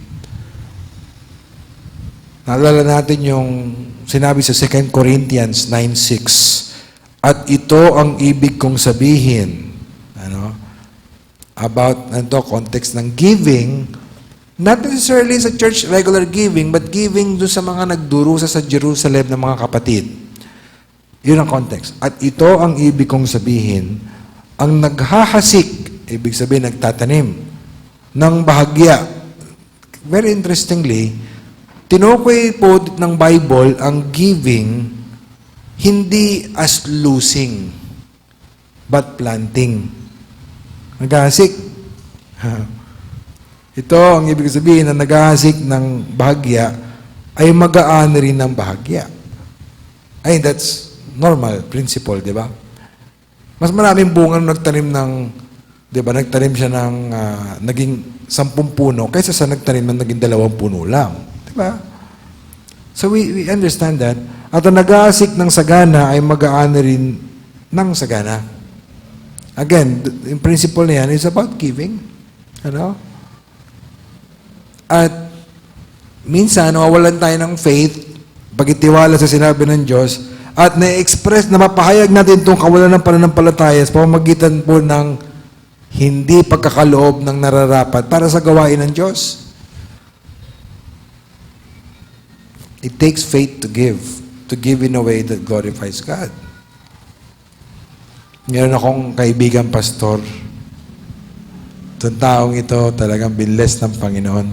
Naalala natin yung sinabi sa 2 Corinthians 9:6. At ito ang ibig kong sabihin, about context ng giving, not necessarily sa church regular giving, but giving doon sa mga nagdurusa sa Jerusalem ng mga kapatid. Yun ang context. At ito ang ibig kong sabihin, ang naghahasik, ibig sabihin nagtatanim, ng bahagya. Very interestingly, tinukoy po ng Bible ang giving hindi as losing, but planting. Naghahasik. Ito ang ibig sabihin na naghahasik ng bahagya ay mag-aani rin ng bahagya. Ay, that's normal principle, di ba? Mas maraming bunga nung nagtanim ng, di ba, nagtanim siya ng naging 10 puno kaysa sa nagtanim ng naging 2 puno lang. Di ba? So we understand that. At ang nag-aasik ng sagana ay mag-aani rin ng sagana. Again, yung principle na yan is about giving. At minsan, nawawalan tayo ng faith, pagitiwala sa sinabi ng Diyos, at na-express na mapahayag natin itong kawalan ng pananampalataya sa pamamagitan po ng hindi pagkakaloob ng nararapat para sa gawain ng Diyos. It takes faith to give in a way that glorifies God. Meron akong kaibigan pastor. Itong taong ito talagang binless ng Panginoon.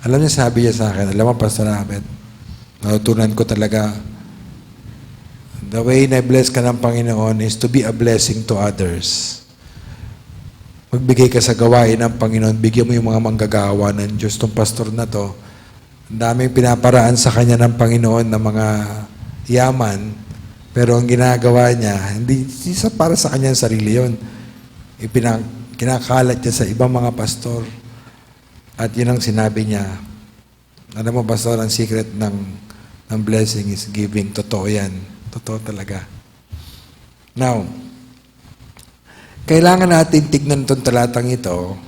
Alam niya, sabi niya sa akin, alam mo, Pastor Ahmed, natutunan ko talaga, the way na bless ka ng Panginoon is to be a blessing to others. Magbigay ka sa gawain ng Panginoon, bigyan mo yung mga manggagawa ng Diyos. Itong pastor na to, ang daming pinaparaan sa kanya ng Panginoon ng mga yaman, pero ang ginagawa niya, hindi para sa kanyang sarili yun. Kinakalat niya sa ibang mga pastor. At yun ang sinabi niya. Alam mo, pastor, ang secret ng blessing is giving. Totoo yan. Totoo talaga. Now, kailangan natin tignan itong talatang ito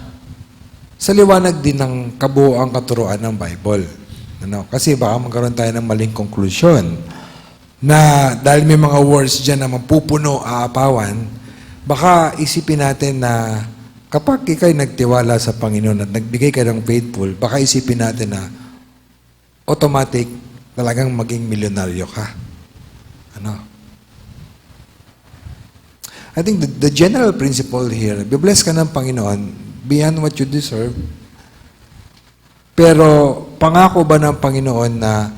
sa liwanag din ng kabuoang katuruan ng Bible. Kasi baka magkaroon tayo ng maling konklusyon na dahil may mga words dyan na mapupuno, aapawan, baka isipin natin na kapag ikay nagtiwala sa Panginoon at nagbigay ka ng faithful, baka isipin natin na automatic talagang maging milyonaryo ka. I think the general principle here, be-bless ka ng Panginoon beyond what you deserve, pero pangako ba ng Panginoon na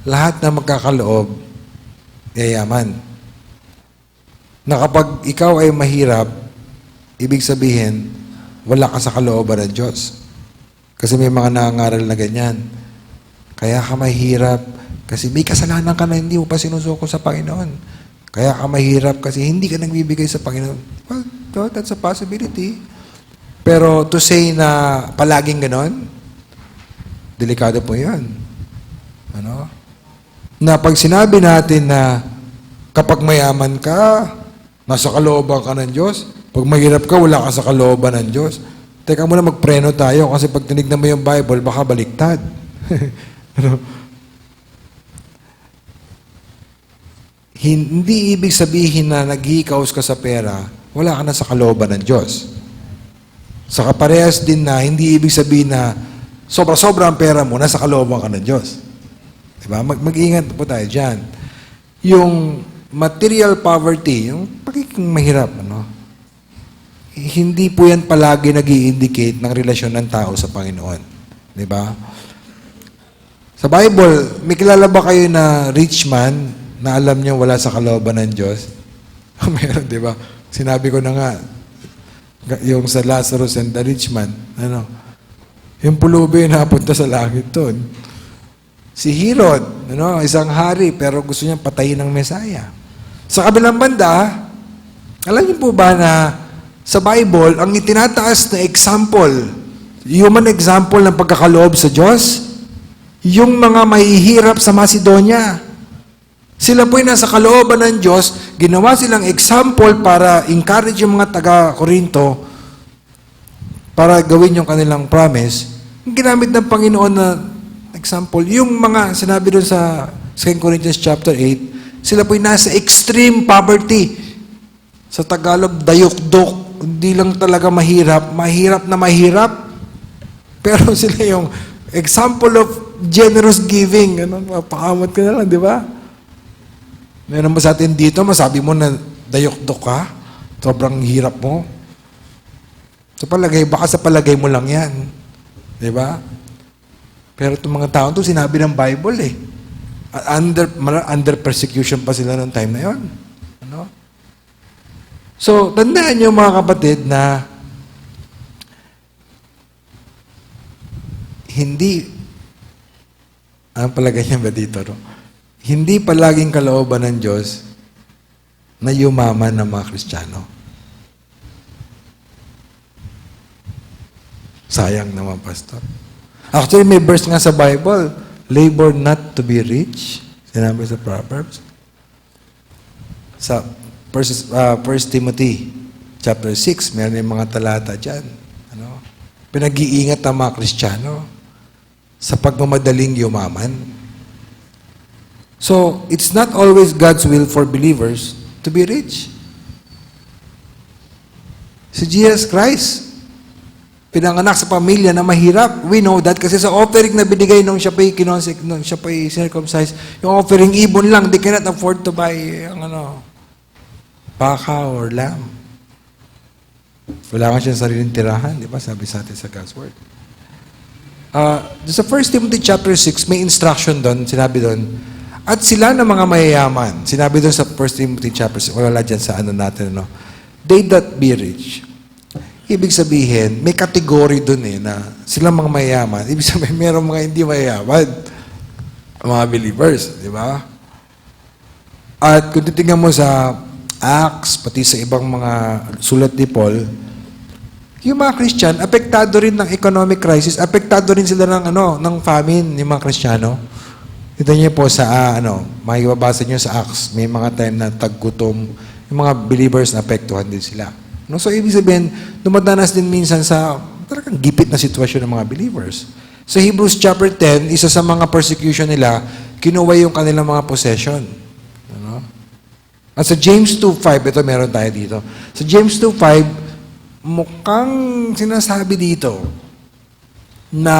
lahat na magkakaloob, yayaman? Na kapag ikaw ay mahirap, ibig sabihin, wala ka sa kalooban ng Diyos. Kasi may mga nangangaral na ganyan. Kaya ka mahirap, kasi may kasalanan ka na hindi mo pa sinusuko sa Panginoon. Kaya ka mahirap kasi hindi ka nagbibigay sa Panginoon. Well, that's a possibility. Pero to say na palaging ganon, delikado po yan. Na pag sinabi natin na kapag mayaman ka, nasa kalooban ka ng Diyos, pag mahirap ka, wala ka sa kalooban ng Diyos. Teka muna, magpreno tayo kasi pag tinignan mo yung Bible, baka baliktad. Hindi ibig sabihin na naghihikaos ka sa pera, wala ka na sa kalooban ng Diyos. Sa kaparehas din na, hindi ibig sabihin na sobra-sobra ang pera mo, nasa kalooban ka ng Diyos. Diba? Mag-ingat po tayo dyan. Yung material poverty, yung pagiging mahirap, hindi po yan palagi nag-i-indicate ng relasyon ng tao sa Panginoon. Diba? Sa Bible, may kilala ba kayo na rich man na alam niya wala sa kalooban ng Diyos? Meron, di ba? Sinabi ko na nga, yung sa Lazarus and the rich man, yung pulubi na napunta sa langit doon. Si Herod, isang hari, pero gusto niyang patayin ng Mesaya. Sa kabilang banda, alam niyo po ba na sa Bible, ang itinataas na example, human example ng pagkakaloob sa Diyos, Yung mga mahihirap sa Macedonia. Sila po'y nasa kalooban ng Diyos, ginawa silang example para encourage yung mga taga-Korinto para gawin yung kanilang promise. Ginamit ng Panginoon na example, yung mga sinabi doon sa 2 Corinthians chapter 8, sila po'y nasa extreme poverty. Sa Tagalog, dayok-dok. Hindi lang talaga mahirap, mahirap na mahirap. Pero sila yung example of generous giving. Ano, pakamot ka na lang, di ba? Meron ba sa atin dito, masabi mo na dayok-dok ka? Sobrang hirap mo. Sa palagay, baka sa palagay mo lang yan. Di ba? Pero itong mga tao ito, sinabi ng Bible eh. Under persecution pa sila noong time na yon. Ano? So, tandaan niyo mga kapatid na hindi, ang palagay niya ba dito, no? Hindi palaging kalooban ng Diyos na yumaman ng mga Kristiyano. Sayang naman, Pastor. Actually, may verse nga sa Bible, labor not to be rich. Sinabi sa Proverbs. Sa 1 Timothy chapter 6, meron yung mga talata dyan. Ano? Pinag-iingat ang mga Kristiyano sa pagmamadaling yumaman. So, it's not always God's will for believers to be rich. Si Jesus Christ, pinanganak sa pamilya na mahirap. We know that kasi sa offering na binigay nung siya pa'y circumcised, yung offering ibon lang, they cannot afford to buy baka or lamb. Wala nga siyang sariling tirahan, di ba? Sabi sa atin sa God's Word. Sa 1 Timothy chapter 6, may instruction doon, sinabi doon, at sila na mga mayayaman, sinabi doon sa 1 Timothy chapter 6, wala dyan sa natin, no? They that be rich. Ibig sabihin, may kategory doon na sila mga mayayaman. Ibig sabihin, mayroong mga hindi mayayaman. Mga believers, di ba? At kung titingnan mo sa Acts, pati sa ibang mga sulat ni Paul, yung mga Christian, apektado rin ng economic crisis, apektado rin sila ng famine, yung mga Kristiyano. Ito niyo po sa, makikibabasa niyo sa Acts, may mga time na taggutom, yung mga believers na apektuhan din sila. No? So, ibig sabihin, dumadanas din minsan sa talagang gipit na sitwasyon ng mga believers. Sa Hebrews chapter 10, isa sa mga persecution nila, kinuha yung kanilang mga possession. Ano? At sa James 2.5, ito meron tayo dito. Sa James 2.5, mukhang sinasabi dito na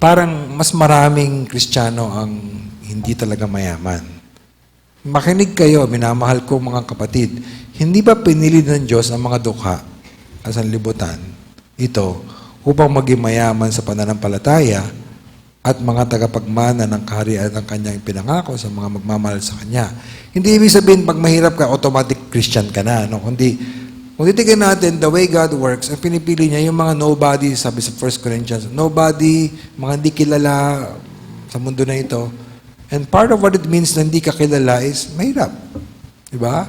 parang mas maraming Kristiyano ang hindi talaga mayaman. Makinig kayo, minamahal ko mga kapatid. Hindi ba pinili ng Diyos ang mga dukha at sanlibutan ito upang maging mayaman sa pananampalataya at mga tagapagmana ng kaharian ng kanyang pinangako sa mga magmamahal sa kanya? Hindi ibig sabihin pag mahirap ka, automatic Christian ka na. No? Kung titignan natin, the way God works, ang pinipili niya, yung mga nobody, sabi sa 1 Corinthians, nobody, mga hindi kilala sa mundo na ito. And part of what it means na hindi ka kilala is mahirap. Diba?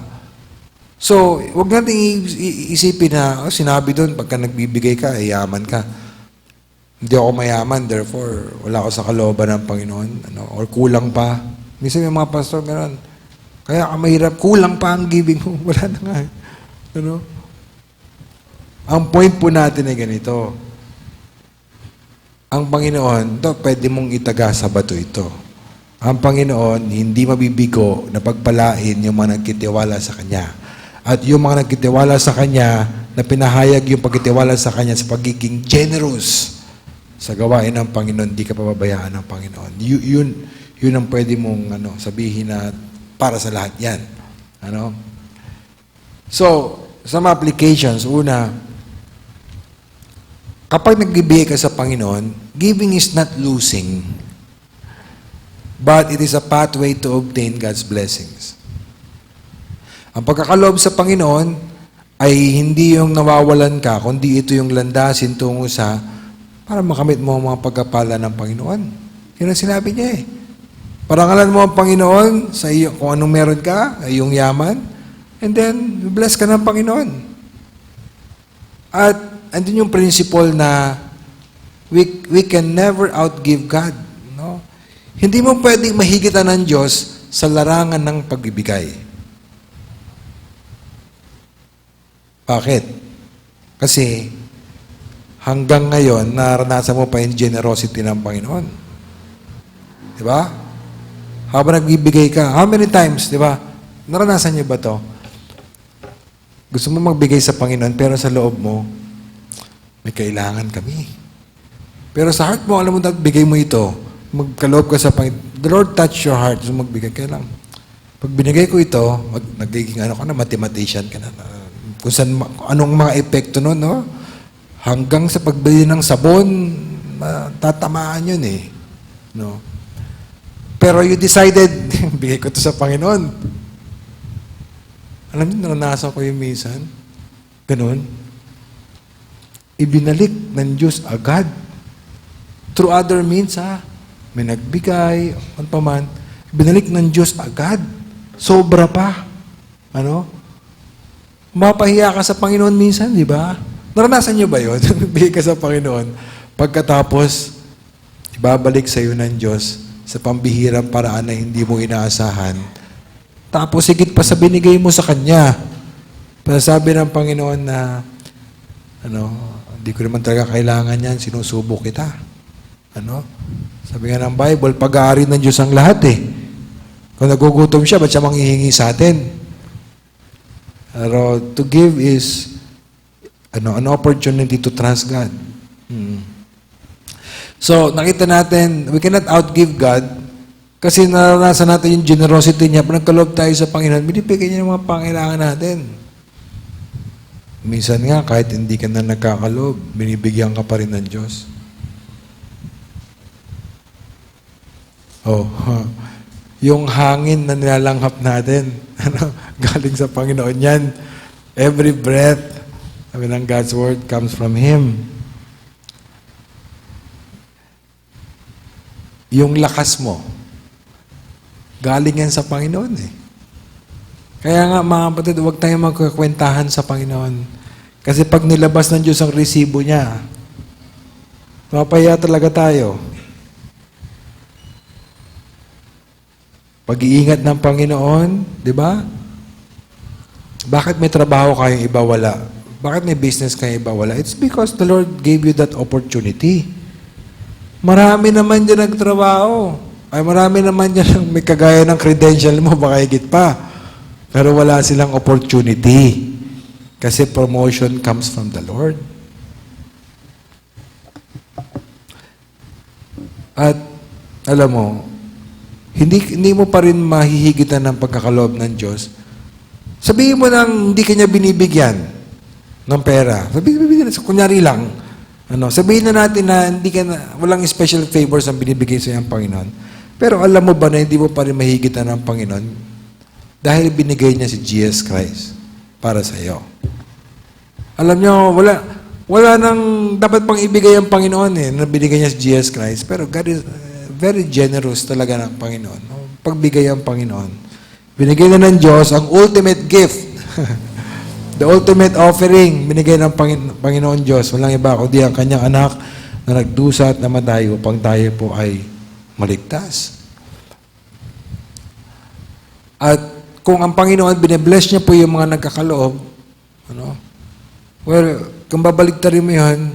So, huwag natin isipin na, sinabi doon, pagka nagbibigay ka, yaman ka. Hindi ako mayaman, therefore, wala ako sa kalooban ng Panginoon. Or kulang pa. Minsan yung mga pastor, meron. Kaya mahirap, kulang pa ang giving mo. Wala na nga. Ang point po natin ay ganito. Ang Panginoon, pwede mong itaga sa bato ito. Ang Panginoon, hindi mabibigo na pagpalain yung mga nagkitiwala sa Kanya. At yung mga nagkitiwala sa Kanya, na pinahayag yung pagkitiwala sa Kanya sa pagiging generous sa gawain ng Panginoon, hindi ka pababayaan ng Panginoon. Yun ang pwede mong sabihin na para sa lahat yan. So, some applications. Una, kapag nagbibigay ka sa Panginoon, giving is not losing, but it is a pathway to obtain God's blessings. Ang pagkakaloob sa Panginoon ay hindi yung nawawalan ka, kundi ito yung landasin tungo sa para makamit mo ang mga pagkapala ng Panginoon. Yun ang sinabi niya Parangalan mo ang Panginoon sa iyo, kung anong meron ka, iyong yaman, and then, bless ka ng Panginoon. At andun yung principle na We can never outgive God. No? Hindi mo pwedeng mahigitan ng Diyos sa larangan ng pagbibigay. Bakit? Kasi hanggang ngayon, naranasan mo pa yung generosity ng Panginoon. Di ba? Habang nagbibigay ka, how many times, di ba? Naranasan niyo ba to? Gusto mo magbigay sa Panginoon, pero sa loob mo, may kailangan kami. Pero sa heart mo, alam mo, bigay mo ito. Magkaloob ka sa Panginoon. The Lord touch your heart. So magbigay ka lang. Pag binigay ko ito, nagiging mathematician ka na. Kung saan, anong mga epekto nun, no? Hanggang sa pagbili ng sabon, tatamaan yun eh. No? Pero you decided, bigay ko ito sa Panginoon. Alam niyo, naranasan ko yung minsan. Ganun. Ibinalik ng Diyos agad. Through other means, may nagbigay, ano pa man. Ibinalik ng Diyos agad. Sobra pa. Ano? Mapahiya ka sa Panginoon minsan, di ba? Naranasan niyo ba yun? Bigay ka sa Panginoon. Pagkatapos, ibabalik sa iyo ng Diyos sa pambihirang paraan na hindi mo inaasahan. Tapos, higit pa sa binigay mo sa Kanya. Pero sabi ng Panginoon na, hindi ko naman talaga kailangan yan, sinusubok kita. Sabi nga ng Bible, pag-aari ng Diyos ang lahat eh. Kung nagugutom siya, ba't siya manghihingi sa atin? Pero to give is an opportunity to trust God. So, nakita natin, we cannot outgive God kasi naranasan natin yung generosity niya. Pag nagkaloob tayo sa Panginoon, binibigay niya ng mga pangailangan natin. Minsan nga, kahit hindi ka na nagkakaloob, binibigyan ka pa rin ng Diyos. Yung hangin na nilalanghap natin, galing sa Panginoon yan. Every breath, sabi ng God's Word, comes from Him. Yung lakas mo, galing yan sa Panginoon eh. Kaya nga mga kapatid, huwag tayong magkakwentahan sa Panginoon. Kasi pag nilabas ng Diyos ang resibo niya, mapaya talaga tayo. Pag-iingat ng Panginoon, di ba? Bakit may trabaho kayong iba wala? Bakit may business kayong iba wala? It's because the Lord gave you that opportunity. Marami naman dyan nagtrabaho. Ay marami naman dyan may kagaya ng credential mo, baka higit pa. Pero wala silang opportunity. Kasi promotion comes from the Lord. At alam mo, hindi mo pa rin mahihigitan ng pagkakaloob ng Diyos. Sabihin mo nang hindi kanya binibigyan ng pera. Sabihin, kunyari lang, sabihin na natin na walang special favors ang binibigay sa iyong Panginoon. Pero alam mo ba na hindi mo pa rin mahigitan ng Panginoon dahil binigay niya si Jesus Christ para sa iyo. Alam niyo, wala nang dapat pang ibigay ang Panginoon na binigay niya si Jesus Christ. Pero God is very generous talaga ng Panginoon. Pagbigay ang Panginoon. Binigay na ng Diyos ang ultimate gift. The ultimate offering, binigay ng Panginoon Diyos. Walang iba kundi ang kanyang anak na nagdusa at namatay upang tayo po ay maligtas. At kung ang Panginoon, bine-bless niya po yung mga nagkakaloob, well, kung babaligtarin mo yun,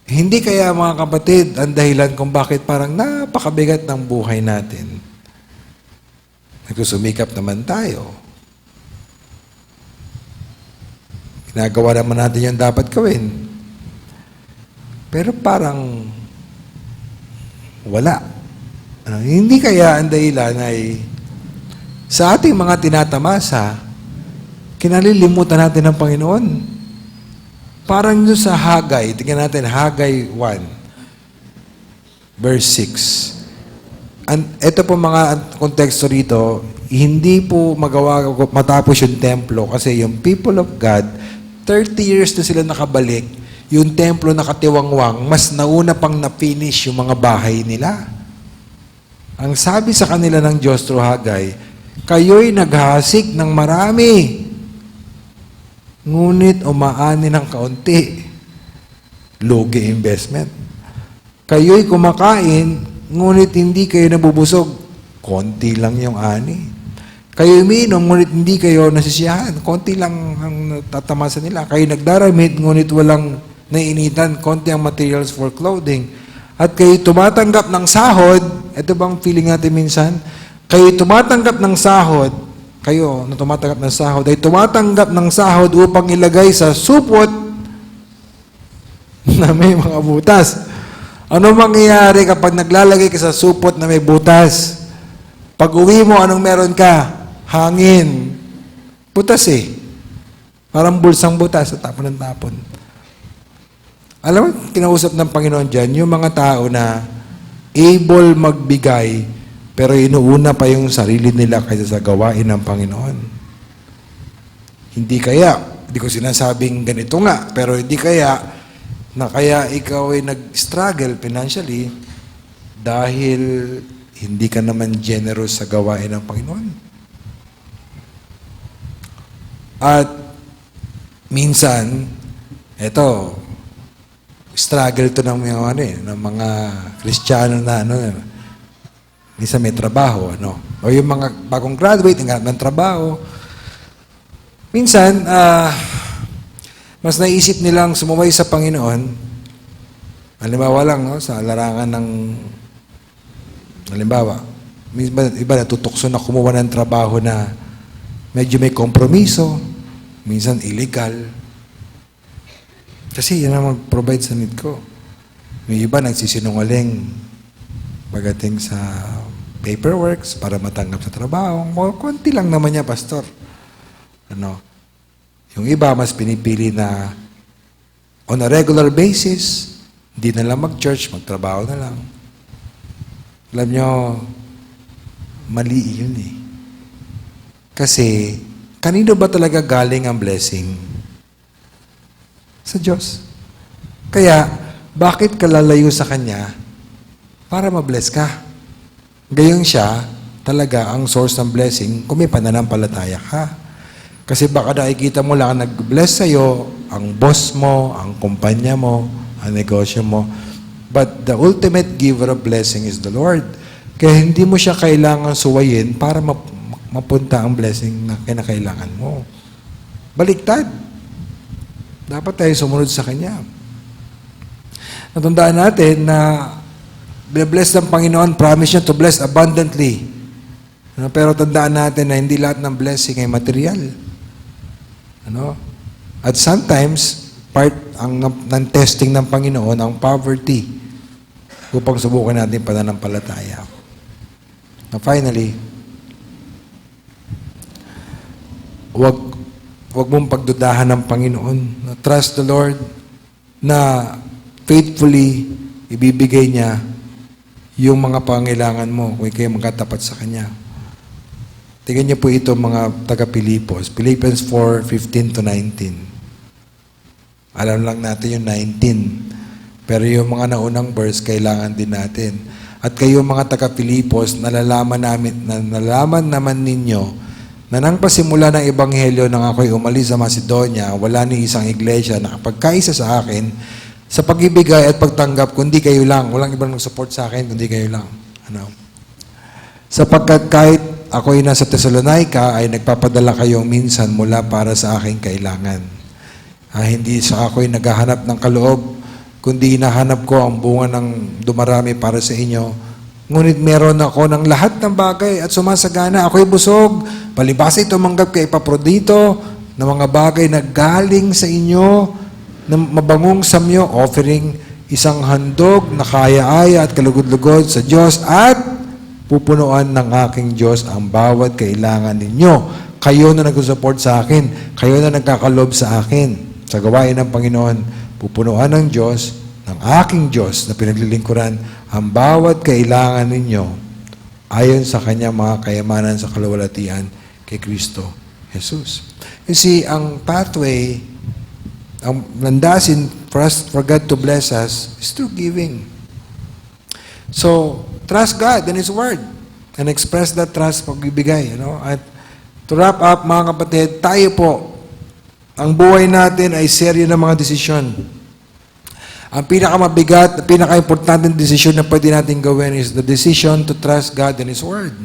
hindi kaya mga kapatid ang dahilan kung bakit parang napakabigat ng buhay natin. Nagsusumikap naman tayo. Ginagawa naman natin yung dapat gawin. Pero parang wala. Hindi kaya ang dahilan ay sa ating mga tinatamasa, kinalilimutan natin ang Panginoon. Parang doon sa Hagay, tingnan natin, Hagay 1, verse 6. Ito po mga konteksto rito, hindi po matapos yung templo kasi yung people of God, 30 years na sila nakabalik, yung templo nakatiwangwang, mas nauna pang na-finish yung mga bahay nila. Ang sabi sa kanila ng Diyos through Hagay, kayo'y naghasik ng marami, ngunit umaani ng kaunti. Lugi investment. Kayo'y kumakain, ngunit hindi kayo nabubusog. Konti lang yung ani. Kayo umiinom, ngunit hindi kayo nasisiyahan. Konti lang ang tatamasa nila. Kayo nagdaramit, ngunit walang nainitan. Konti ang materials for clothing. At kayo tumatanggap ng sahod, ito bang feeling natin minsan? Kayo tumatanggap ng sahod, kayo na tumatanggap ng sahod, ay tumatanggap ng sahod upang ilagay sa supot na may mga butas. Ano mangyayari kapag naglalagay ka sa supot na may butas? Pag uwi mo, anong meron ka? Hangin. Butas eh. Parang bulsang butas sa tapon ng tapon. Alam mo, kinausap ng Panginoon dyan, yung mga tao na able magbigay, pero inuuna pa yung sarili nila kaysa sa gawain ng Panginoon. Hindi kaya, hindi ko sinasabing ganito nga, pero hindi kaya na kaya ikaw ay nag-struggle financially dahil hindi ka naman generous sa gawain ng Panginoon. At minsan, eto, struggle to ng mga Kristiyano na minsan may trabaho, o yung mga bagong graduate, naghanap ng trabaho. Minsan, mas naisip nilang sumumay sa Panginoon. Halimbawa lang, sa larangan ng, halimbawa, iba natutukso na kumuha ng trabaho na medyo may kompromiso, minsan illegal. Kasi yan ang mag-provide sa need ko. May iba nagsisinungaling pagdating sa paperworks para matanggap sa trabaho. Konti lang naman niya, pastor. Yung iba, mas pinipili na on a regular basis, hindi na lang mag-church, magtrabaho na lang. Alam nyo, mali yun eh. Kasi, kanino ba talaga galing ang blessing? Sa Diyos. Kaya, bakit ka lalayo sa Kanya? Para ma-bless ka. Gayong siya, talaga ang source ng blessing kung may pananampalataya ka. Kasi baka nakikita mo lang nag-bless sa'yo, ang boss mo, ang kumpanya mo, ang negosyo mo. But the ultimate giver of blessing is the Lord. Kaya hindi mo siya kailangan suwayin para mapunta ang blessing na kinakailangan mo. Baliktad. Dapat tayo sumunod sa Kanya. Natandaan natin na bless ng Panginoon, promise niya to bless abundantly. Pero tandaan natin na hindi lahat ng blessing ay material. At sometimes, part ng testing ng Panginoon, ang poverty, upang subukan natin pananampalataya. Now finally, wag mong pagdudahan ng Panginoon. Trust the Lord na faithfully ibibigay niya yung mga pangailangan mo kung kayo magkatapat sa Kanya. Tingnan niyo po ito mga taga-Pilipos. Philippians 4:15-19. Alam lang natin yung 19. Pero yung mga naunang verse, kailangan din natin. At kayo mga taga-Pilipos, nalalaman naman ninyo na nang pasimula ng Ebanghelyo nang ako'y umalis sa Macedonia, wala ni isang iglesia na kapagkaisa sa akin sa pag-ibigay at pagtanggap, kundi kayo lang. Walang ibang nag-support sa akin, kundi kayo lang. Sapagkat kahit ako'y nasa Thessalonica, ay nagpapadala kayong minsan mula para sa aking kailangan. Hindi sa ako'y naghahanap ng kaloob, kundi hinahanap ko ang bunga ng dumarami para sa inyo. Ngunit meron ako ng lahat ng bagay at sumasagana. Ako'y busog. Palibasa tumanggap kay Epaprodito ng mga bagay na galing sa inyo, na mabangong samyo, offering isang handog na kaya-aya at kalugod-lugod sa Diyos at pupunuan ng aking Diyos ang bawat kailangan ninyo. Kayo na nag-support sa akin, kayo na nagkakalob sa akin. Sa gawain ng Panginoon, pupunuan ng Diyos, ng aking Diyos na pinaglilingkuran, ang bawat kailangan ninyo ayon sa Kanyang mga kayamanan sa kaluwalhatian kay Kristo Jesus. You see, ang pathway, ang landasin for God to bless us is through giving. So, trust God and His Word and express that trust pagbibigay. At to wrap up, mga kapatid, tayo po, ang buhay natin ay serye ng mga desisyon. Ang pinakamabigat, pinaka-importante desisyon na pwede natin gawin is the decision to trust God and His Word.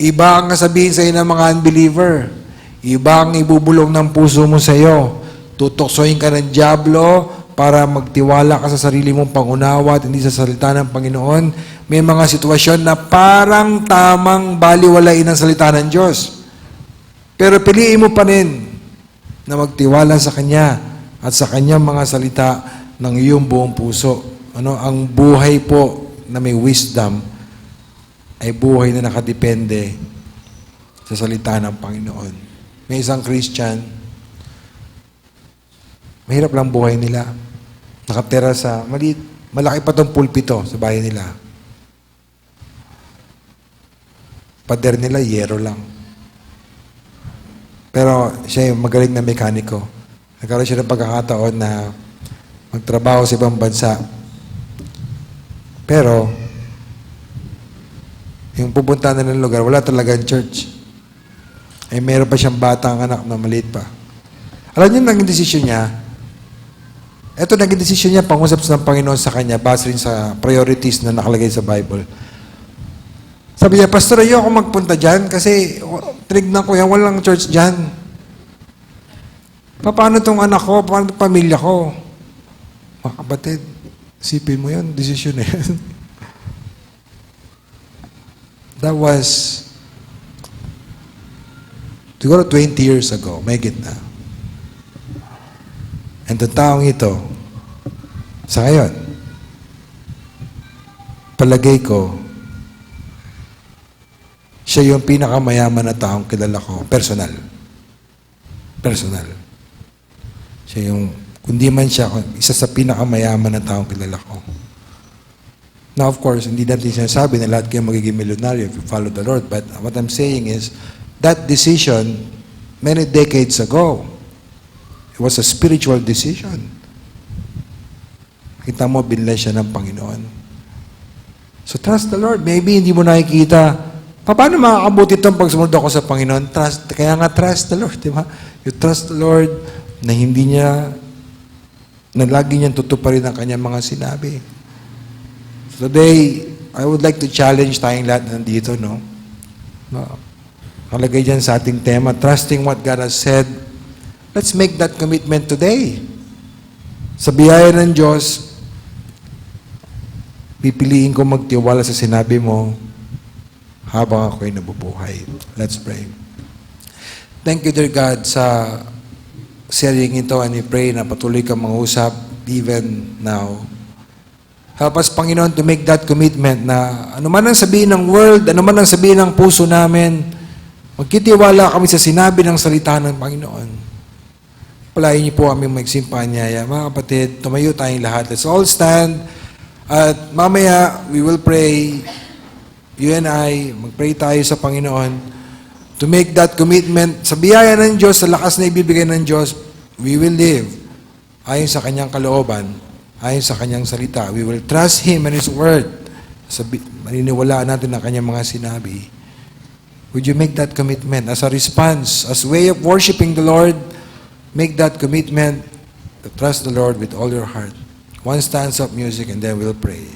Iba ang kasabihin sa iyo ng mga unbeliever. Iba ang ibubulong ng puso mo sa iyo. Tutoksohin ka ng dyablo para magtiwala ka sa sarili mong pangunawa at hindi sa salita ng Panginoon. May mga sitwasyon na parang tamang baliwalain ang salita ng Diyos. Pero piliin mo pa rin na magtiwala sa Kanya at sa Kanyang mga salita ng iyong buong puso. Ang buhay po na may wisdom ay buhay na nakadepende sa salita ng Panginoon. May isang Christian, mahirap lang buhay nila. Nakatira sa, malaki pa itong pulpito sa bahay nila. Pader nila, yero lang. Pero siya yung magaling na mekaniko. Nagkaroon siya ng pagkakataon na magtrabaho sa ibang bansa. Pero, yung pupunta na ng lugar, wala talagang church. Eh, meron pa siyang batang anak na maliit pa. Alam niyo, naging desisyon niya, ito naging desisyon niya, pangusap ng Panginoon sa kanya, base rin sa priorities na nakalagay sa Bible. Sabi niya, Pastor, ayoko magpunta dyan kasi tinignan ko yan, walang church dyan. Paano itong anak ko? Paano itong pamilya ko? Mga kapatid, isipin mo yun, desisyon na yan. That was siguro 20 years ago, may gitna. And the taong ito, sa ngayon, palagay ko, siya yung pinakamayaman na taong kilala ko, personal. Personal. Siya yung, kundi man siya, isa sa pinakamayaman na taong kilala ko. Now, of course, hindi natin sinasabi na lahat kayo magiging milyonaryo if you follow the Lord. But what I'm saying is, that decision, many decades ago, it was a spiritual decision. Kita mo, binless siya ng Panginoon. So, trust the Lord. Maybe hindi mo nakikita, paano makakabuti itong pag sumunod ako sa Panginoon? Trust, kaya nga trust the Lord, di ba? You trust the Lord na hindi niya, na lagi niyang tutuparin ang kanyang mga sinabi. Today, I would like to challenge tayong lahat nandito, no? Nakalagay dyan sa ating tema, trusting what God has said. Let's make that commitment today. Sa biyaya ng Diyos, pipiliin ko magtiwala sa sinabi mo habang ako'y nabubuhay. Let's pray. Thank you, dear God, sa sharing ito, and we pray na patuloy kang mangusap even now. Help us, Panginoon, to make that commitment na ano man ang sabihin ng world, ano man ang sabihin ng puso namin, magkitiwala kami sa sinabi ng salita ng Panginoon. Palayin niyo po aming magsimpang niyaya. Mga kapatid, tumayo tayong lahat. Let's all stand. At mamaya, we will pray. You and I, mag-pray tayo sa Panginoon to make that commitment. Sa biyaya ng Diyos, sa lakas na ibibigay ng Diyos, we will live ayon sa Kanyang kalooban. Ayon sa Kanyang salita, we will trust Him and His Word. Maniniwalaan natin ang Kanyang mga sinabi. Would you make that commitment as a response, as way of worshiping the Lord? Make that commitment to trust the Lord with all your heart. One stanza of music and then we'll pray.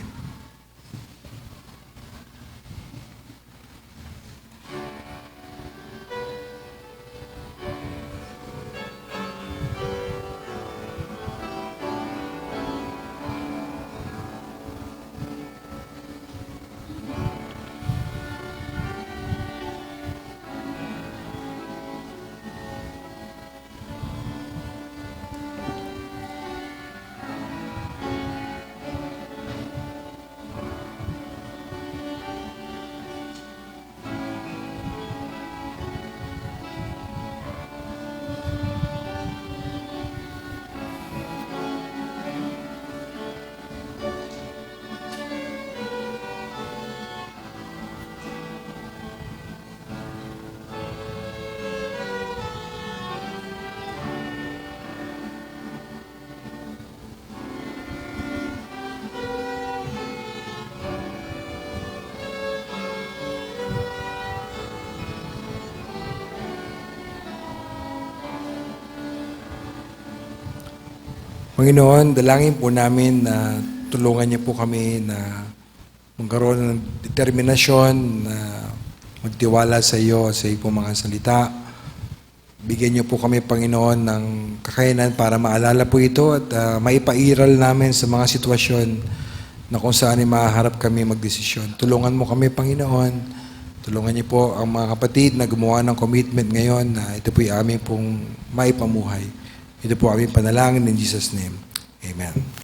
Panginoon, dalangin po namin na tulungan niyo po kami na magkaroon ng determinasyon na magtiwala sa iyo, sa iyong mga salita. Bigyan niyo po kami, Panginoon, ng kakayanan para maalala po ito at maipairal namin sa mga sitwasyon na kung saan ay maharap kami magdesisyon. Tulungan mo kami, Panginoon. Tulungan niyo po ang mga kapatid na gumawa ng commitment ngayon na ito po ay aming pong maipamuhay. Ito po aming panalangin in Jesus' name. Amen.